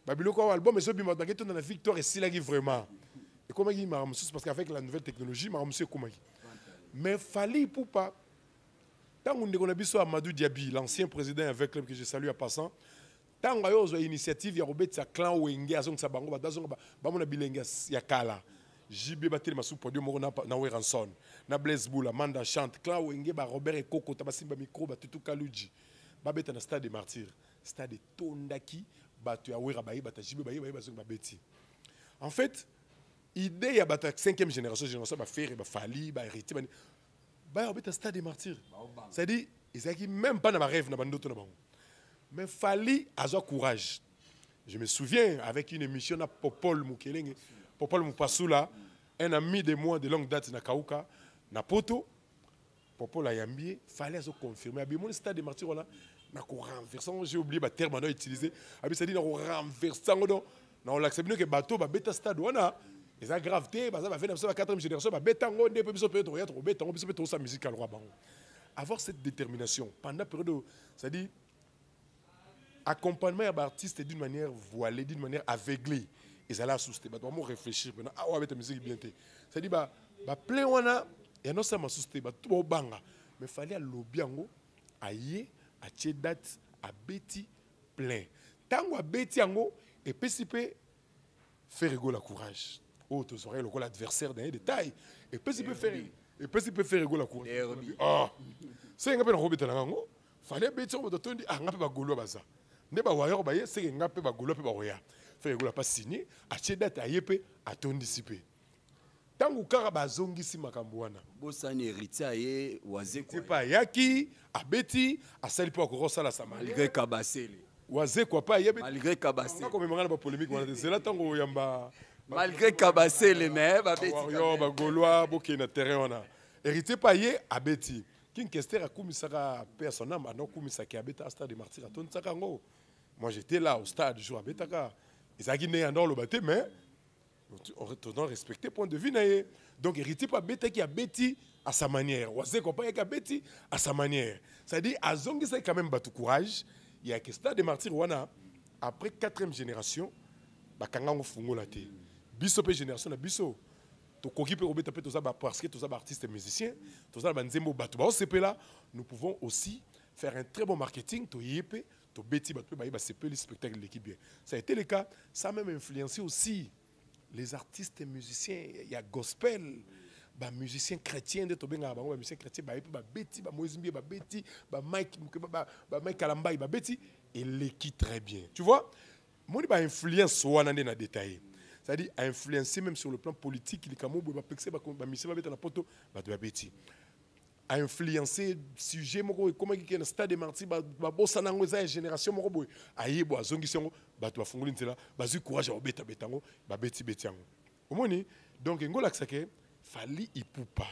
[SPEAKER 1] babilo quoi album mais ce bima dans la victoire et s'il a vraiment et comment il m'a soucie parce qu'avec la nouvelle technologie m'a monsieur comment mais Fally Ipupa tant on a biso Amadou Diaby l'ancien président avec club que je salue à passant tant on a eu initiative il y a Robert sa clan Wenge azong sa bango ba mon bilenga ya kala JB batel masu podium mo na Weranson na Blaise Boula Manda chante Clan Wenge ba Robert et Coco tabasimba micro ba tutu kaluji ba beta na stade des martyrs stade tondaki ba tu ya Wera bayi bata JB bayi ba ba beti en fait idée ya bata cinquième génération ba faire ba Fally ba hérité ba beta stade des martyrs ça dit ils même pas na ba rêve na bandoto na bango mais Fally a zo courage. Je me souviens avec une émission na Popol Mukelenge Popol Mupasula, un ami de moi de longue date na Kauka, na Poto, Popol Ayambi, fallait se confirmer. Mon stade de martyrs là, na ko renversant, j'ai oublié le terme à utiliser. Abi ça dit na ko renversant donc, na on l'accepte que bateau ba beta stade wana, les gravité, ba ça va faire la quatrième génération, ba beta ngo ne peut pas peut être beta, on peut sa musique à roi bango. Avoir cette détermination pendant période, ça dit accompagnement à artiste d'une manière voilée, d'une manière aveuglée. Ils allaient asuster, bah doit réfléchir maintenant. Ah ouais, ta musique bien té. Ça dit bah plein wana et non ça m'a asuster bah tout banga. Mais fallait à lobiango, à yé, à tchedat, à beti plein. Tango à beti ango et PCP faire rigoler la courage. Oh tu saurais le l'adversaire dans les détails et PCP faire rigoler la courage. Ah c'est un peu la robite là ngo. Fallait beti on doit tondi ah ngape ba golo baza. Ne ba wayo ba yé c'est ngape ba golo pe ba roya. Fait que pas signé à Chedat à Yépé à ton dissipé. Tant que Karaba zongi si makambouana.
[SPEAKER 3] Bosan héritier aye wazé quoi.
[SPEAKER 1] C'est pas Yaki, à Betty, à Sali pour Rosa la Samali.
[SPEAKER 3] Malgré Kabassé.
[SPEAKER 1] Wazé quoi pas Yébé.
[SPEAKER 3] Malgré Kabassé.
[SPEAKER 1] Comme il m'a polémique, c'est là tant qu'on yamba.
[SPEAKER 3] Malgré Kabassé les mais ba Betty.
[SPEAKER 1] Yo ba Gaulois boké na terrain on a. Héritier paye à Betty. Kin Kester a kumisaka personnam a non kumisaki à Betty à stade de martyrs à ton sakango. Moi j'étais là au stade jour à Betaka. Ils ont gagné un le bâté, mais on doit respecter le point de vue. Donc, héritier pas bêté qui a bêti à sa manière. Ou c'est qu'on qui a bêti à sa manière. C'est-à-dire, à Zongi, c'est quand même battu courage. Il y a que stade de martyrs, après quatrième génération, bah quand on fungo la té. Biso pe génération, biso. parce que tous les artistes et musiciens, tous les banzembo batu ba là, nous pouvons aussi faire un très bon marketing, to yépé, to beti batu ba yeba CP le spectacle de l'équipe bien. Ça a été le cas, ça a même influencé aussi les artistes et musiciens, il y a gospel, ba musiciens chrétiens de tobenga ba musiciens chrétiens ba yépé ba beti ba Moizimbi ba beti ba Mike Kalamba ba beti et l'équipe très bien. Tu vois? Moi ba influence wana na détaillé. C'est-à-dire à influencer même sur le plan politique, il a influencé sujet comment il y a un stade de martyr bossa nango za génération moko boy aye bo azongisi bato bafungoli ntela bazui courage ba beta betango ba beti betiango omoni donc ngola que Fally Ipupa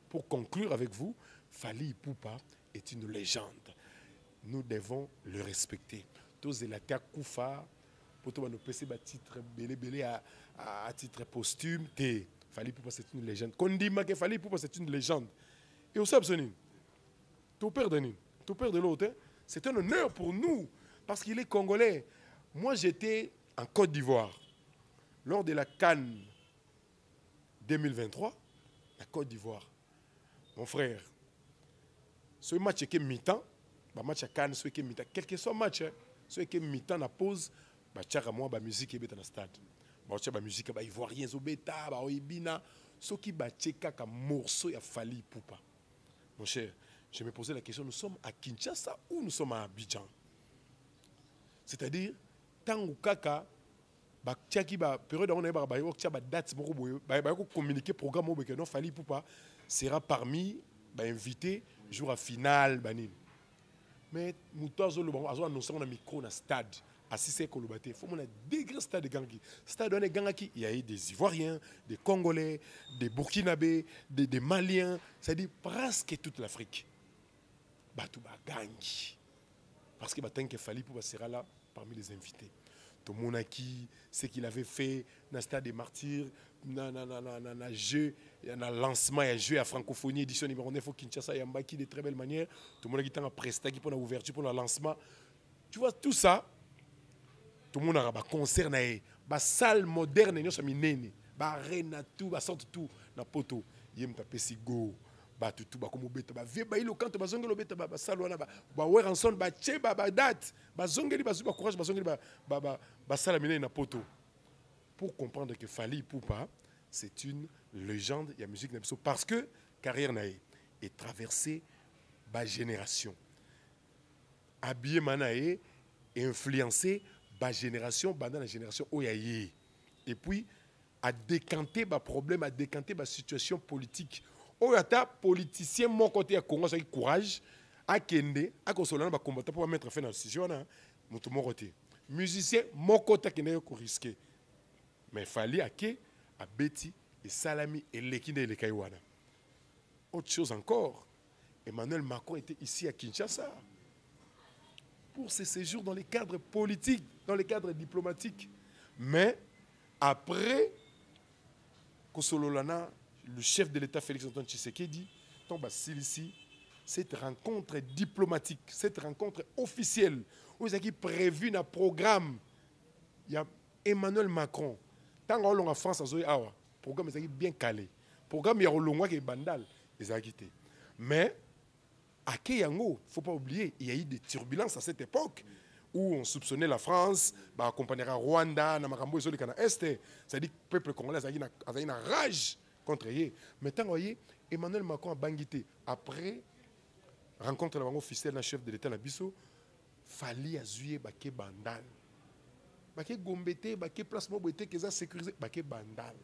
[SPEAKER 1] pour conclure avec vous Fally Ipupa est une légende, nous devons le respecter tous et la Koufa pour tout nous passer ba titre belé à titre posthume té Fally Ipupa c'est une légende kondima que Fally Ipupa c'est une légende et au Sabsoni tout père de l'autre c'est un honneur pour nous parce qu'il est congolais. Moi j'étais en Côte d'Ivoire lors de la CAN 2023 la Côte d'Ivoire mon frère ce match est mi-temps ba match à CAN ce qui est mi-temps quel que soit match ce qui est mi-temps na pause ba tchaka moi ba musique est dans le stade ba tchaka ba musique ba ivoirien zo beta ba oibina ce qui ba tcheka ka morceau ya Fally Ipupa. Mon cher, je me posais la question, nous sommes à Kinshasa ou nous sommes à Abidjan? C'est-à-dire tangu kaka ba tchaki ba période on est ba ba date moko boyo ba communiquer programme mo que non Fally Ipupa sera parmi ba invité jour à finale banin. Mais mutozo lo ba azo annoncer na micro na stade assis kolobate faut mon des grands stades de gangi stade on est gangaki il y a eu des Ivoiriens, des Congolais, des Burkinabés, des Maliens, c'est-à-dire presque toute l'Afrique batou ba gangi parce que tant que Fally Ipupa sera là parmi les invités tout mon acquis ce qu'il avait fait dans le stade des martyrs na jeu na lancement et jeu à francophonie édition numéro 9 au Kinshasa et Mbaki de très belle manière tout le monde qui t'a presté pour la ouverture pour le lancement tu vois tout ça tout le monde a un concert na ba salle moderne nyo minene ba arena tout ba sorte tout na poto yem ta pesi go ba tout ba comme beta ba vie ba ilo quand ba zongelo beta ba salle wana ba weranson ba che ba date ba zongeli ba courage ba zongeli ba salle minene na poto pour comprendre que Fally Ipupa c'est une légende ya musique na biso parce que carrière na est traversée ba génération habillé manae et influencé ba génération pendant la génération oyaye et puis à décanter ba problème à décanter ba situation politique oyata politicien mon côté à Congo ça courage à kende à consoler ba combattre pour mettre fin à la décision na mutu mon côté musicien mon côté qui n'est pas risqué mais Fally ake à Betty et Salami et Lekinde et Lekaiwana. Autre chose encore, Emmanuel Macron était ici à Kinshasa pour ses séjours dans les cadres politiques, dans les cadres diplomatiques. Mais après, Kosololana, le chef de l'État Félix Antoine Tshisekedi, tombe à Silici, cette rencontre diplomatique, cette rencontre officielle, où il y a prévu un programme, il y a Emmanuel Macron, tant qu'on en France, le programme est bien calé. Le programme est un bandal, mais à Keyango, il ne faut pas oublier, il y a eu des turbulences à cette époque où on soupçonnait la France, accompagnera Rwanda, Namakambo et Zolikana Est. C'est-à-dire que le peuple congolais a une rage contre eux. Mais tant que Emmanuel Macron a bangité, après rencontre la officielle, le chef de l'État, la Bisso, Fally a zoué Baké Bandal. Baké Gombete, Baké Place Moboete, qui a sécurisé, Baké Bandal.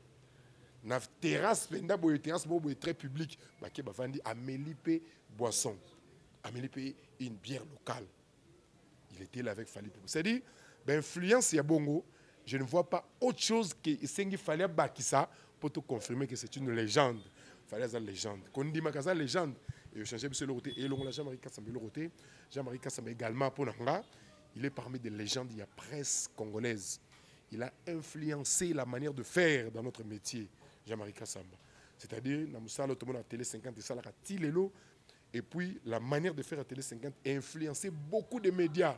[SPEAKER 1] Na terrasse penda boye terrasse boye très public baké bavandi Amélie boisson Amélie une bière locale il était là avec Fally Ipupa c'est-à-dire influence ya bongo je ne vois pas autre chose que Sengi Fally Bakissa pour te confirmer que c'est une légende Fally est une légende kondima kaza légende et changer monsieur le côté et long la Jean-Marie Kassambe le côté Jean-Marie Kassambe également pour nanga il est parmi des légendes il y a presse congolaise il a influencé la manière de faire dans notre métier Jean-Marie Kassambe. C'est-à-dire, dans la télé 50 et puis la manière de faire à télé 50 a influencé beaucoup de médias.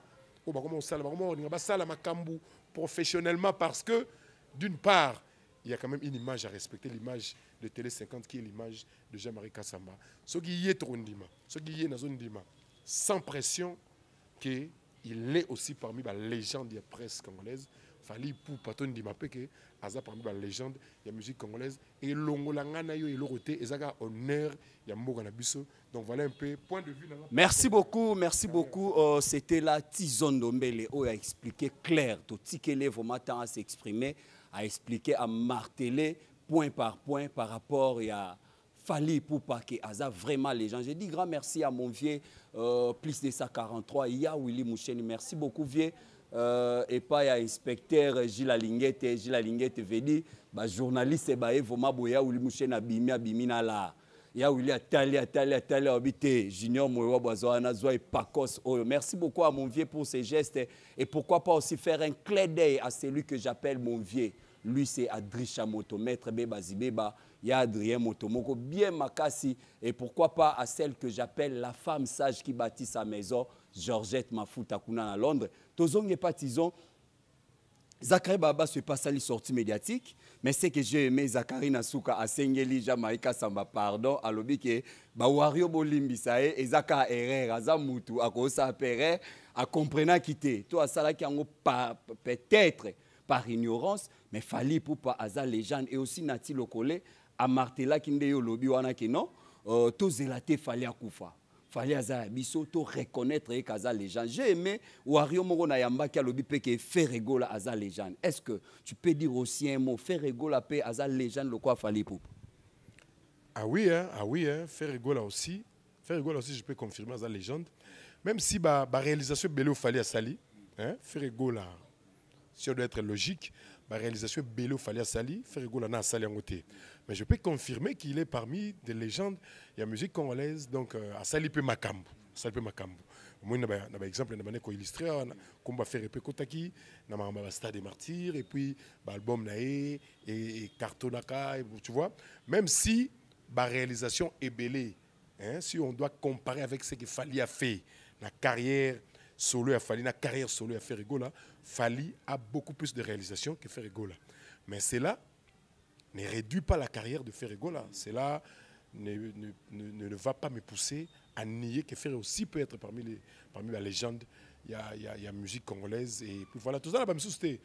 [SPEAKER 1] Professionnellement parce que, d'une part, il y a quand même une image à respecter, l'image de Télé 50 qui est l'image de Jean-Marie Kassamba. Ce qui est trop ndima, ce qui est dans une ndima, sans pression, qu'il est aussi parmi les légendes de la presse congolaise. Fali pour paton ndima que aza parmi les légendes de la musique congolaise et l'ongolangana yo et l'oroté et ça honneur ya mboka na biso. Donc voilà un peu point de vue.
[SPEAKER 3] Merci beaucoup, merci beaucoup. C'était là Tizon Dombele où a expliqué clair, tout tikele vraiment temps à s'exprimer, à expliquer, à marteler point par rapport à Fali Poupa qui a vraiment les gens. J'ai dit grand merci à mon vieux, plus de 143, il y a Willy Moucheni, merci beaucoup vieux. Et pas à inspecteur Gilles Alinguette veut dire journaliste vraiment boya Willy Moucheni abimi na la ya Willy atali habité junior Moyo Bozoana Zoa et Pacos. Merci beaucoup à mon vieux pour ses gestes et pourquoi pas aussi faire un clin d'œil à celui que j'appelle mon vieux. Lui c'est Adrisha Moto, maître Beba Zibeba, il y a Adrien Motomoko, bien Makasi, et pourquoi pas à celle que j'appelle la femme sage qui bâtit sa maison, Georgette Mafuta Kuna à Londres. Tozong et Patizon, Zachary Baba se passe à la sortie médiatique, mais c'est que j'ai aimé Zachary Nasuka à Sengeli, Jamaïka Samba, pardon, à l'objet que Bawario Bolimbisae, et Zaka Herrera, Azamutu, à Kosa Pere, à comprenant quitter. Toi, ça là qui en peut-être par ignorance, mais Fali Poupa Aza légende et aussi Nati Lokole, à Martela Kindeyo Lobi Wana Keno, to Zelate Fali Akoufa. Fali Aza Biso, to reconnaître Aza légende. J'ai aimé Wario Moro Nayamba qui a lobi Peke Ferregola Aza légende. Est-ce que tu peux dire aussi un mot Ferregola Pe Aza légende, le quoi Fali Poupa?
[SPEAKER 1] Ah oui, Ferregola aussi. Ferregola aussi, je peux confirmer Aza légende. Même si la réalisation Belé Fali à Sali, Ferregola. Si on doit être logique, la réalisation Bello Falia Sali, Ferregola na Sali en côté. Mais je peux confirmer qu'il est parmi des légendes de la musique congolaise, donc à Sali pe Makambu. Sali pe Makambu. Moi, il y a un exemple qui illustré, comme va faire Kotaki, na Stade des Martyrs, et puis l'album Nae, et Cartonaka, tu vois. Même si la réalisation est belle, si on doit comparer avec ce que Fali a fait, la carrière solo a Fali, la carrière solo a Ferregola, Fali a beaucoup plus de réalisations que Ferregola. Mais cela ne réduit pas la carrière de Ferregola. Cela ne va pas me pousser à nier que Ferregola aussi peut être parmi la légende. Il y a la musique congolaise. Et puis voilà, tout ça, c'était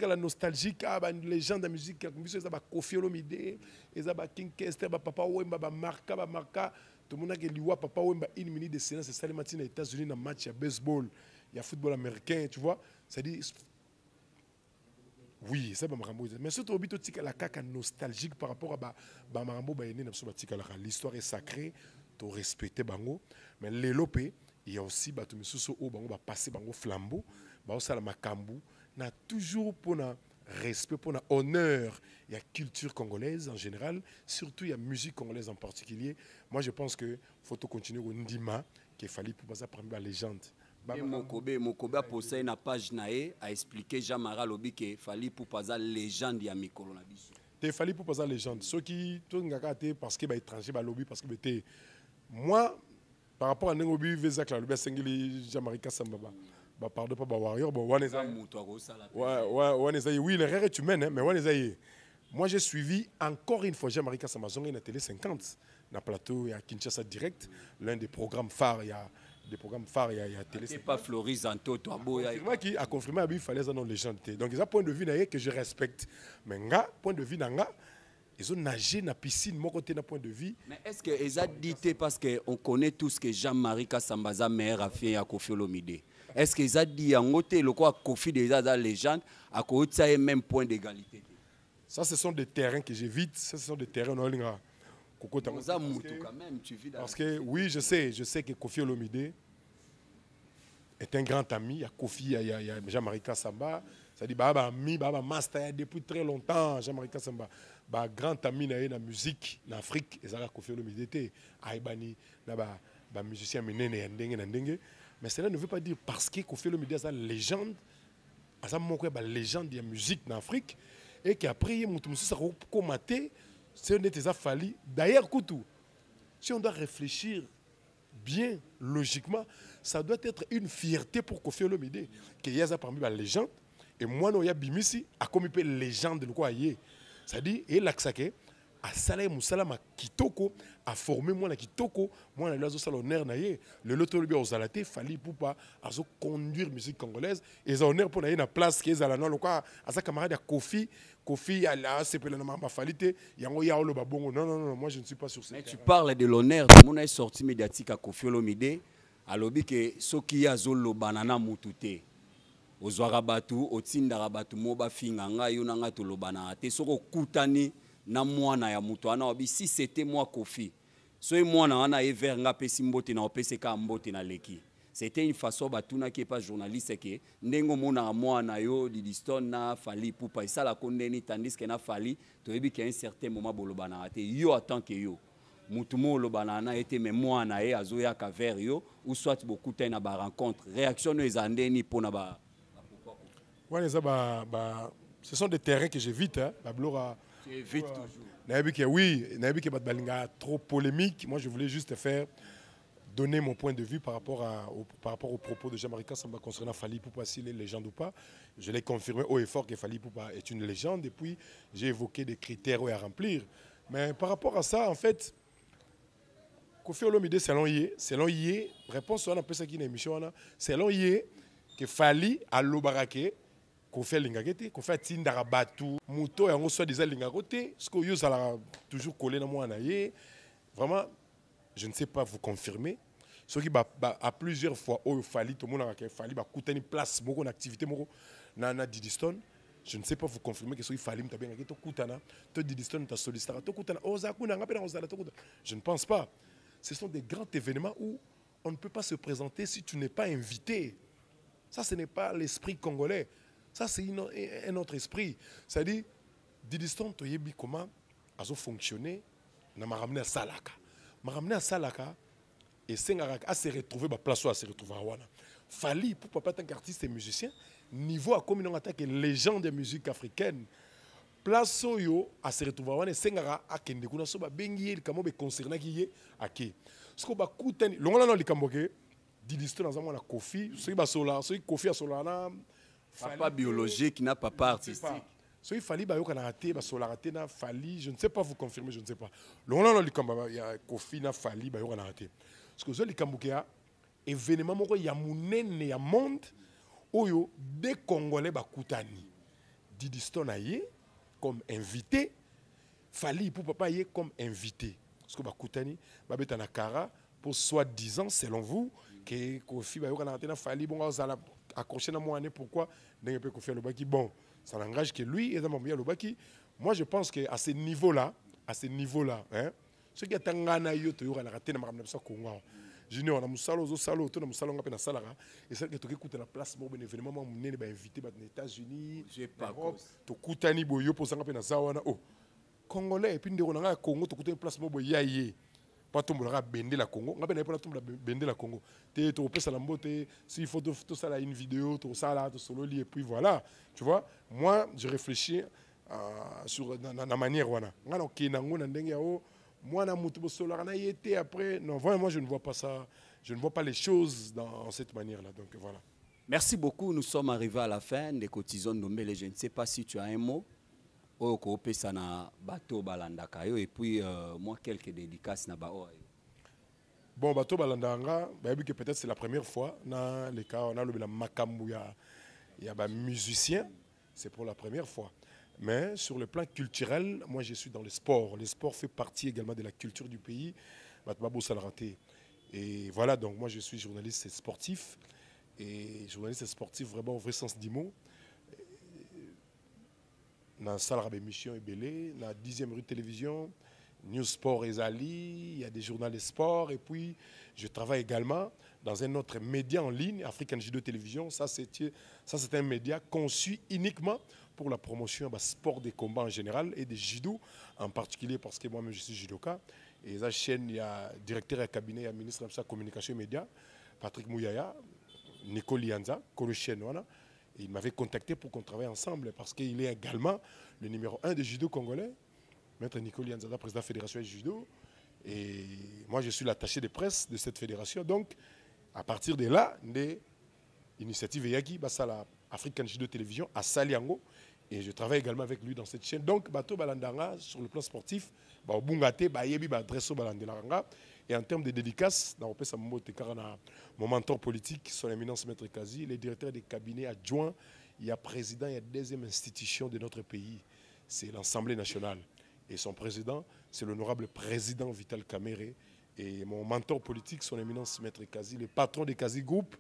[SPEAKER 1] la nostalgie, une légende de la musique. Il y a Kofi Olomide, il y a King Kester, Papa Wemba, Marca. Tout le monde a dit que Papa Wemba, une minute de silence, c'est ça les matins aux États-Unis dans le match, il y a baseball, il y a football américain, tu vois. C'est-à-dire, oui, c'est Bamarambo. Mais surtout, la caca nostalgique par rapport à Bamarambo, l'histoire est sacrée, tu respectes Bango. Mais l'élopé, il y a aussi Bango passer Bango flambeau, Bango Salamakambu, n'a toujours pour respect, pour honneur, il y a culture congolaise en général, surtout il y a musique congolaise en particulier. Moi, je pense qu'il faut continuer au Ndima, qu'il fallait pour passer parmi la légende.
[SPEAKER 3] Mokobe a posé une page nae a expliqué Jean-Marie Lobi qu'il fallait pour passer la légende de Mikolo Nabiso.
[SPEAKER 1] Il fallait pour passer la légende. Ceux qui tout parce que étranger lobby parce que moi par rapport à Nengobi Vezak la Lobi Sengeli Jean-Marie Kassamba. Pardon pas Warrior, oui, l'erreur est humaine, mais moi j'ai suivi encore une fois Jean-Marie Kassamba dans la télé 50, dans le plateau à Kinshasa Direct, l'un des programmes phares, il y a des programmes phares, il y a télé 50.
[SPEAKER 3] C'est pas Floris Anto, toi,
[SPEAKER 1] qui a confirmé qu'il fallait un légende. Donc il y a un point de vue que je respecte, mais point de vue ils ont nagé dans la piscine, mon côté d'un point de vue.
[SPEAKER 3] Mais est-ce que ils ont dit parce qu'on connaît tous que Jean-Marie Kassamba a meilleur affaire à Kofi Olomide? Est-ce qu'ils ont dit en côté le quoi Kofi déjà dans légende à côté ça est même point d'égalité?
[SPEAKER 1] Ça ce sont des terrains que j'évite, ça ce sont des terrains parce que oui, je sais que Kofi Olomide est un grand ami, il y a Kofi, il y a Jean-Marie Kassamba, ça dit master depuis très longtemps Jean-Marie Kassamba. Grand ami dans la musique en Afrique, et ça a Kofi Olomide était Aibani, na musicien ndenge. Mais cela ne veut pas dire parce que Kofi Olomide est une légende, une légende de la musique en Afrique, et qu'après, il c'est fallu. D'ailleurs, si on doit réfléchir bien, logiquement, ça doit être une fierté pour Kofi Olomide, qu'il y a parmi les légendes, et moi, il y a Bimisi, à comme une légende de quoi y est. C'est-à-dire, et l'axake, à salaire Moussalama Kitoko, à former moi la Kitoko, moi la lazo salonnaire naïe, le loto bien aux alatés, fallait pour pas à conduire musique congolaise, et les honneurs pour naïe na place qui est à la non, quoi, à sa camarade à Kofi, à la c'est pour la ma falité, yango ya le babongo, non, moi je ne suis pas sur ce.
[SPEAKER 3] Mais tu parles de l'honneur, de mon sortie médiatique à Kofi Olomide, à l'obi que ce qui a zolo banana mutute. Ozwara batu, otindara batu moba finganga yonanga to lobana te soko kutani na mwana ya mutu ana obi si c'était moi Kofi so mwana ana ever nga pesi mbote na opese ka mbote na leki c'était une façon batuna qui est pas journaliste que ndengo mona mwana yo Didiston na fali pupa ça la kondeni tandis que na fali to ebi qu'à un certain moment bolobana te yo attend que yo mutu mo lobana na été mais mwana e azoya ka ver yo ou soit beaucoup na ba rencontre réaction no ezandeni pona ba.
[SPEAKER 1] Ouais, ce sont des terrains que j'évite. Hein.
[SPEAKER 3] Tu évites toujours.
[SPEAKER 1] Oui, trop polémique. Moi, je voulais juste donner mon point de vue par rapport aux propos de Jean-Marie Kassamba concernant Fally Ipupa, s'il est légende ou pas. Je l'ai confirmé haut et fort que Fally Ipupa est une légende. Et puis, j'ai évoqué des critères à remplir. Mais par rapport à ça, en fait, Kofi Olomide, selon Yé, réponse à une émission, selon Yé, que Fally à l'Obarake, Kofi Lingagete, Kofi Tindara Batu, Mouto et on soit des Lingagote, ce que vous allez toujours coller dans moi. Vraiment, je ne sais pas vous confirmer. Ce qui a plusieurs fois, il Fally, tout le monde a Fally, il une place, une activité, dans Didiston. Je ne sais pas vous confirmer que ce qui Fally, je ne pense pas. Ce sont des grands événements où on ne peut pas se présenter si tu n'es pas invité. Ça, ce n'est pas l'esprit congolais. Ça, c'est un autre esprit. C'est-à-dire, Didiston, tu sais comment a fonctionné. Je m'a ramené à Salaka. Je m'a ramené à Salaka et à se retrouver, place à se retrouver à Wana. Fally, pour papa, tant qu'artiste et musicien, niveau à comme une attaque légende de musique africaine. Place yo à se retrouver à Wana, Sengara à Kende Kuna Soba, Bengi, le Kamo, concerné qui est à qui. Ce qu'on va coûter, le moment là, le Kamboke, Didiston, dans un moment, la Kofi, celui Kofi à Solana.
[SPEAKER 3] Papa biologique, qui n'a pas artistique.
[SPEAKER 1] So il fallait raté, Fally, je ne sais pas vous confirmer, je ne sais pas. Le moment il y a Kofi na Fally raté. Parce que les Kamboukéa événement moko ya munene ya monde oyo des Congolais bakutani. Didiston aye comme invité, Fally pour papa aye comme invité. Parce que bakutani babeta na kara pour soi-disant selon vous que Kofi raté na Fally bon azala accroché na moi pourquoi n'est pas Kofi Lobaki bon. Ça n'engage que lui et dans Lobaki. Moi, je pense qu'à ce niveau-là, hein, ce qui est un yoto, il y a raté dans le Congo. Junior, on a musalo salo, tout le musalo on a peine salara. Et c'est que tu écoutes la place, mon événement, mon nez va invité aux États-Unis, Europe, tu écoutes Tani Boyo pour s'en peine sawana. Oh, Congolais et puis on a Congo, tu écoutes une place, mon boy yaye. Pas tout le monde a bendé la Congo. On a pas tout le monde bendé la Congo. Tu repères ça la beauté. S'il faut tout ça là une vidéo, tout ça là, tout solo et puis voilà. Tu vois. Moi, je réfléchis sur la manière wana. Ngana kinango na ndenge yao. Moi na mutu bo solo na yete après. Non, vraiment je ne vois pas ça. Je ne vois pas les choses dans cette manière là. Donc voilà.
[SPEAKER 3] Merci beaucoup. Nous sommes arrivés à la fin des cotisons Ndombele. Je ne sais pas si tu as un mot. Et puis moi quelques dédicaces na bao.
[SPEAKER 1] Bon bateau balandanga, que peut-être c'est la première fois dans les cas on a le makambu ya ba musicien, c'est pour la première fois. Mais sur le plan culturel, moi je suis dans le sport. Le sport fait partie également de la culture du pays. Et voilà, donc moi je suis journaliste sportif et journaliste sportif vraiment au vrai sens du mot. Dans la salle d'émission Ebélé, dans la 10e rue de télévision, News Sport Ezali, il y a des journaux de sport. Et puis, je travaille également dans un autre média en ligne, African Judo Télévision. Ça, c'est un média conçu uniquement pour la promotion du sport des combats en général et des judo en particulier parce que moi-même, je suis judoka. Et la chaîne, il y a directeur et cabinet, il y a ministre de la communication et médias, Patrick Mouyaya, Nico Lianza, Kolo Chen, voilà. Il m'avait contacté pour qu'on travaille ensemble parce qu'il est également le numéro 1 de judo congolais, Maître Nicolas Lianzada, président de la fédération de judo. Et moi, je suis l'attaché de presse de cette fédération. Donc, à partir de là, l'initiative Yaki, la African Judo Télévision à Saliango. Et je travaille également avec lui dans cette chaîne. Donc, Bato Balandanga, sur le plan sportif, Bungate, Bayebi, Badresso Balandelanga. Et en termes de dédicaces, dans mon mentor politique, son éminence Maître Kazi, le directeur des cabinets adjoints, il y a président, il y a deuxième institution de notre pays, c'est l'Assemblée nationale. Et son président, c'est l'honorable président Vital Kamere. Et mon mentor politique, son éminence Maître Kazi, le patron des Kazi Group,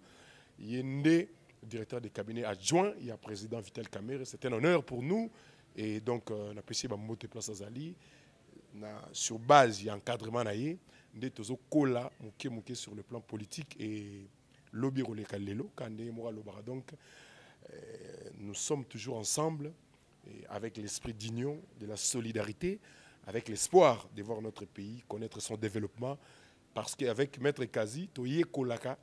[SPEAKER 1] Yende, directeur des cabinets adjoints, il y a président Vital Kamere. C'est un honneur pour nous. Et donc, on a apprécié Mamote Place Azali. Sur base, il y a encadrement naïe. Kola mouké sur le plan politique et lobby rolekalelo kande mora lobara. Donc nous sommes toujours ensemble avec l'esprit d'union, de la solidarité, avec l'espoir de voir notre pays connaître son développement, parce qu'avec Maître Kazi toye kolaka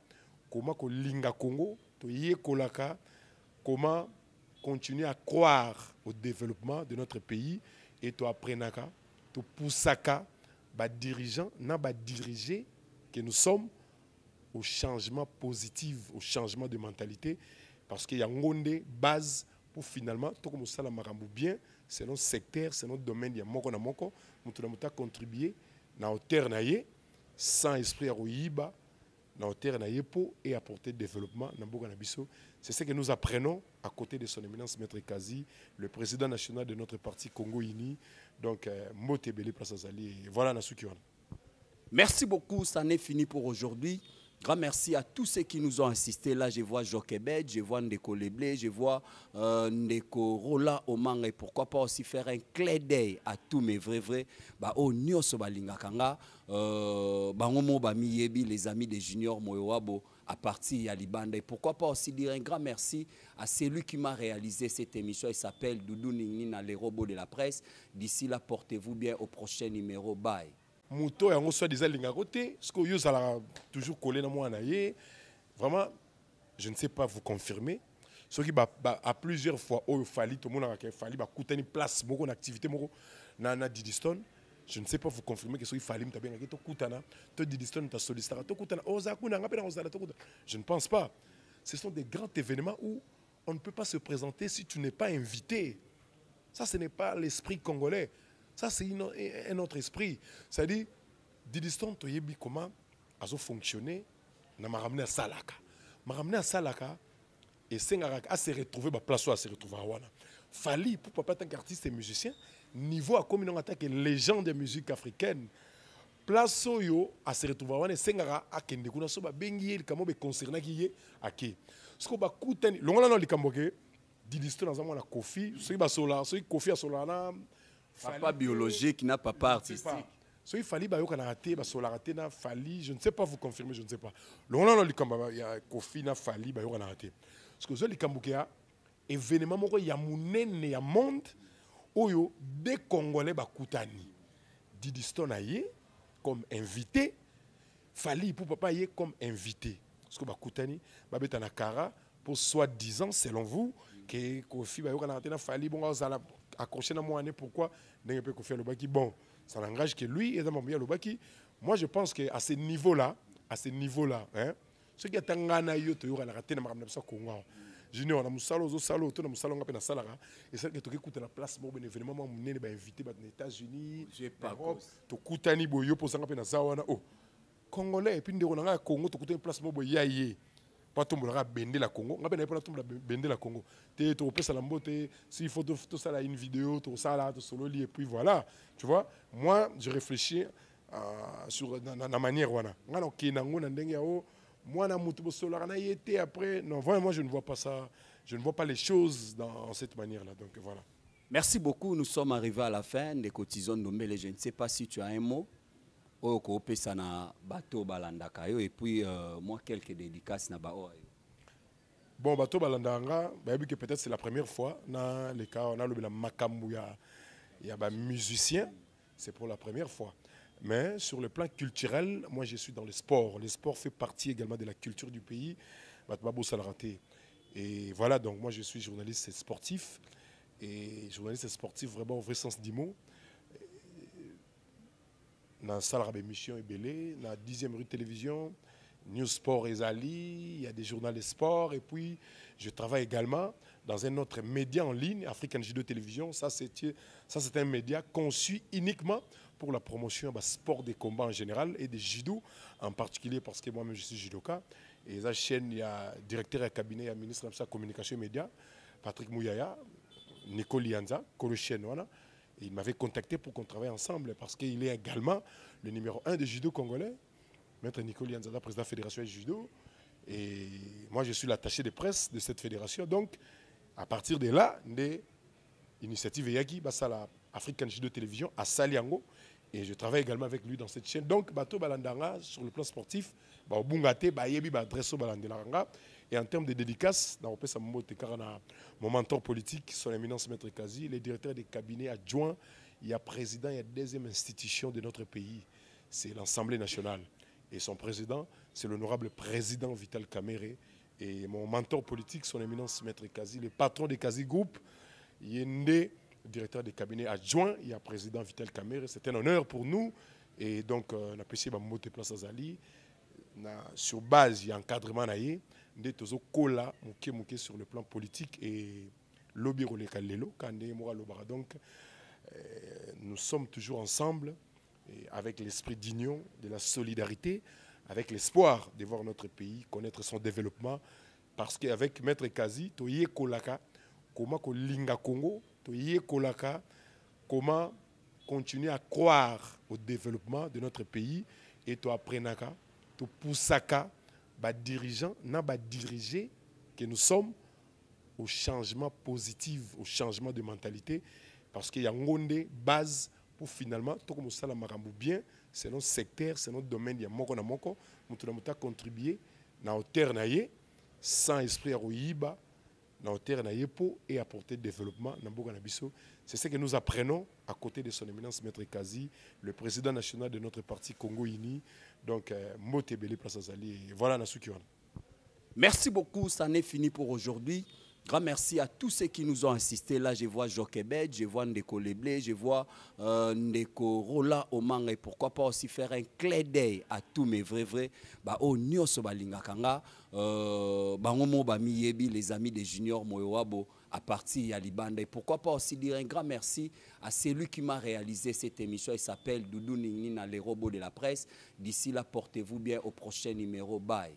[SPEAKER 1] comment ko linga Congo, toye kolaka comment continuer à croire au développement de notre pays et to apprenaka to poussaka dirigeants, n'a pas dirigé que nous sommes au changement positif, au changement de mentalité, parce qu'il y a une base pour finalement, tout comme ça, bien, c'est notre secteur, c'est notre domaine, il y a moko na moko, nous avons contribué na hauteur naïe, sans esprit à roïba, na hauteur naïe pour et apporter développement na mboka na biso. C'est ce que nous apprenons à côté de son éminence Maître Kazi, le président national de notre parti Congo Uni. Donc, Motebele Place Azali. Voilà, Nasukiwan.
[SPEAKER 3] Merci beaucoup, ça n'est fini pour aujourd'hui. Grand merci à tous ceux qui nous ont assistés. Là, je vois Jokebed, je vois Ndeko Leblé, je vois Ndeko Rola Omang. Et pourquoi pas aussi faire un clin d'œil à tous mes vrais. Au Nyoso Balingakanga, Bangomo Bamiyebi, les amis des juniors Moyoabo, à partir de Libanda. Et pourquoi pas aussi dire un grand merci à celui qui m'a réalisé cette émission. Il s'appelle Doudou Ningina, les robots de la presse. D'ici là, portez-vous bien au prochain numéro. Bye.
[SPEAKER 1] Mouto et soit des alingarotés, ce que vous allez toujours coller dans moi. Vraiment, je ne sais pas vous confirmer. Ce qui a plusieurs fois, il fallait tout le monde a fallu une place, une activité, dans Didiston. Je ne sais pas vous confirmer que ce qu'il fallait me taper to kutana, to Didiston ta sollicitara, to kutana, je ne pense pas. Ce sont des grands événements où on ne peut pas se présenter si tu n'es pas invité. Ça, ce n'est pas l'esprit congolais. Ça, c'est un autre esprit. C'est-à-dire, Didiston, tu sais comment a fonctionné. Je m'a ramené à Salaka. Je m'a ramené à Salaka et Sengara a se retrouvé, place à se retrouver à Wana. Fali, pour papa, tant qu'artiste et musicien, niveau à comme on attaque les gens de musique africaine, place yo à se retrouver à Wana, Sengara a kende kuna so ba bengi kamo be concerné qui à qui. Ce qu'on va coûter, l'on a le kamboke, Didiston dans un moment la Kofi, celui ba sola, celui Kofi à Solana.
[SPEAKER 3] Papa biologique, n'a papa artistique.
[SPEAKER 1] So il fallait raté, na fali, je ne sais pas vous confirmer, je ne sais pas. Le on a le kamba ya Kofi na fali raté. Parce que zo li kambukia événement moko ya munene ya monde oyo des Congolais bakutani. Didiston aye comme invité, fali pour papa aye comme invité. Parce que bakutani babeta na kara pour soi-disant selon vous que Kofi raté na fali bon azala accroché dans mon année pourquoi n'est pas Kofi Alobaki bon ça n'engage que lui et dans mon bien Alobaki. Moi je pense que à ce niveau là hein ce qui est tangana yo to yora la raté na makamna ça Congo junior na musalo zo salo to na musalo ngape na salara et celle que to écoute na place bon événement moi munene ba invité ba aux États-Unis Europe to kutani boyo pour ça ngape na zawana oh congolais et puis ndeko na Congo to kutani place bon boyaye pas tomber la bende la Congo on pas tomber la bende la Congo tu to pesa la mbote si faut tout ça là une vidéo tout ça là tout solo et puis voilà tu vois moi je réfléchis sur la manière wana ngana kinango na ndenge yao moi na mutu solo na yete après non vraiment moi je ne vois pas ça je ne vois pas les choses dans cette manière là donc voilà.
[SPEAKER 3] Merci beaucoup, nous sommes arrivés à la fin des cotisons nommés. Je ne sais pas si tu as un mot et puis moi quelques dédicaces na bao.
[SPEAKER 1] Bon bateau balandanga peut-être c'est la première fois dans les cas on a le makambu ya ba musicien c'est pour la première fois mais sur le plan culturel moi je suis dans le sport fait partie également de la culture du pays et voilà donc moi je suis journaliste sportif vraiment au vrai sens du mot. Dans la salle d'émission Ebélé, dans la 10e rue de télévision, News Sport Ezali, il y a des journaux de sport. Et puis, je travaille également dans un autre média en ligne, African Judo Télévision. Ça, c'est un média conçu uniquement pour la promotion du sport des combats en général et des judo en particulier parce que moi-même je suis judoka. Et la chaîne, il y a directeur et cabinet, il y a ministre de la communication et médias, Patrick Mouyaya, Nico Lianza, Kolochen, voilà. Et il m'avait contacté pour qu'on travaille ensemble parce qu'il est également le numéro 1 des judo congolais, Maître Nico Lianza, président de la fédération de judo. Et moi, je suis l'attaché de presse de cette fédération. Donc, à partir de là, des initiatives Yagi, la African Judo Télévision à Saliango. Et je travaille également avec lui dans cette chaîne. Donc, Bato Balandanga, sur le plan sportif, Bungate, Bayebi, Badresso Balandelanga. Et en termes de dédicaces, dans mon mentor politique, son éminence Maître Kazi, les directeurs des cabinets adjoints, il y a président, il y a deuxième institution de notre pays. C'est l'Assemblée nationale. Et son président, c'est l'honorable président Vital Kamerhe. Et mon mentor politique, son éminence Maître Kazi, le patron des Kazi Group, Yende, directeur des cabinets adjoints, il y a président Vital Kamerhe. C'est un honneur pour nous. Et donc, on a apprécié Mamote Place Azali. Sur base, il y a encadrement. Nous sommes sur le plan politique et lobby donc nous sommes toujours ensemble avec l'esprit d'union, de la solidarité, avec l'espoir de voir notre pays connaître son développement. Parce qu'avec Maître Kazi, toye kolaka, comment linga Congo, toye kolaka, comment continuer à croire au développement de notre pays et to apprenaka, to poussaka, ba dirigeant, n'a pas dirigé que nous sommes au changement positif, au changement de mentalité, parce qu'il y a une base pour finalement, tout comme ça, la marambu bien, c'est notre secteur, c'est notre domaine, il y a moko na moko, nous avons contribué na hauteur naie, sans esprit à royiba, na hauteur naie pour et apporter développement na mboka na biso. C'est ce que nous apprenons à côté de son éminence Maître Kazi, le président national de notre parti Congo Uni. Donc, Motebele Place Azali. Voilà, Nasukiwan.
[SPEAKER 3] Merci beaucoup, ça n'est fini pour aujourd'hui. Grand merci à tous ceux qui nous ont assistés. Là, je vois Jokebed, je vois Ndeko Leblé, je vois Ndeko Rola Omanga. Et pourquoi pas aussi faire un clin d'œil à tous mes vrais. Bah, oh, Nyoso Balingakanga, Bangomo Bamiyebi, les amis des juniors Moyoabo, à partir de Libanda. Et pourquoi pas aussi dire un grand merci à celui qui m'a réalisé cette émission. Il s'appelle Doudou Ningina, les robots de la presse. D'ici là, portez-vous bien au prochain numéro. Bye.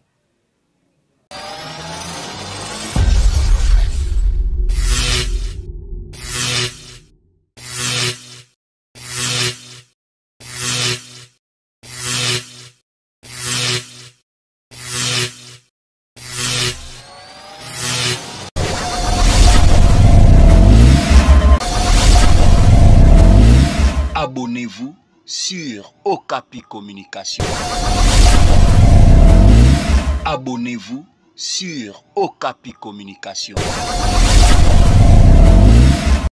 [SPEAKER 2] Abonnez-vous sur Okapi Communication. Abonnez-vous sur Okapi Communication.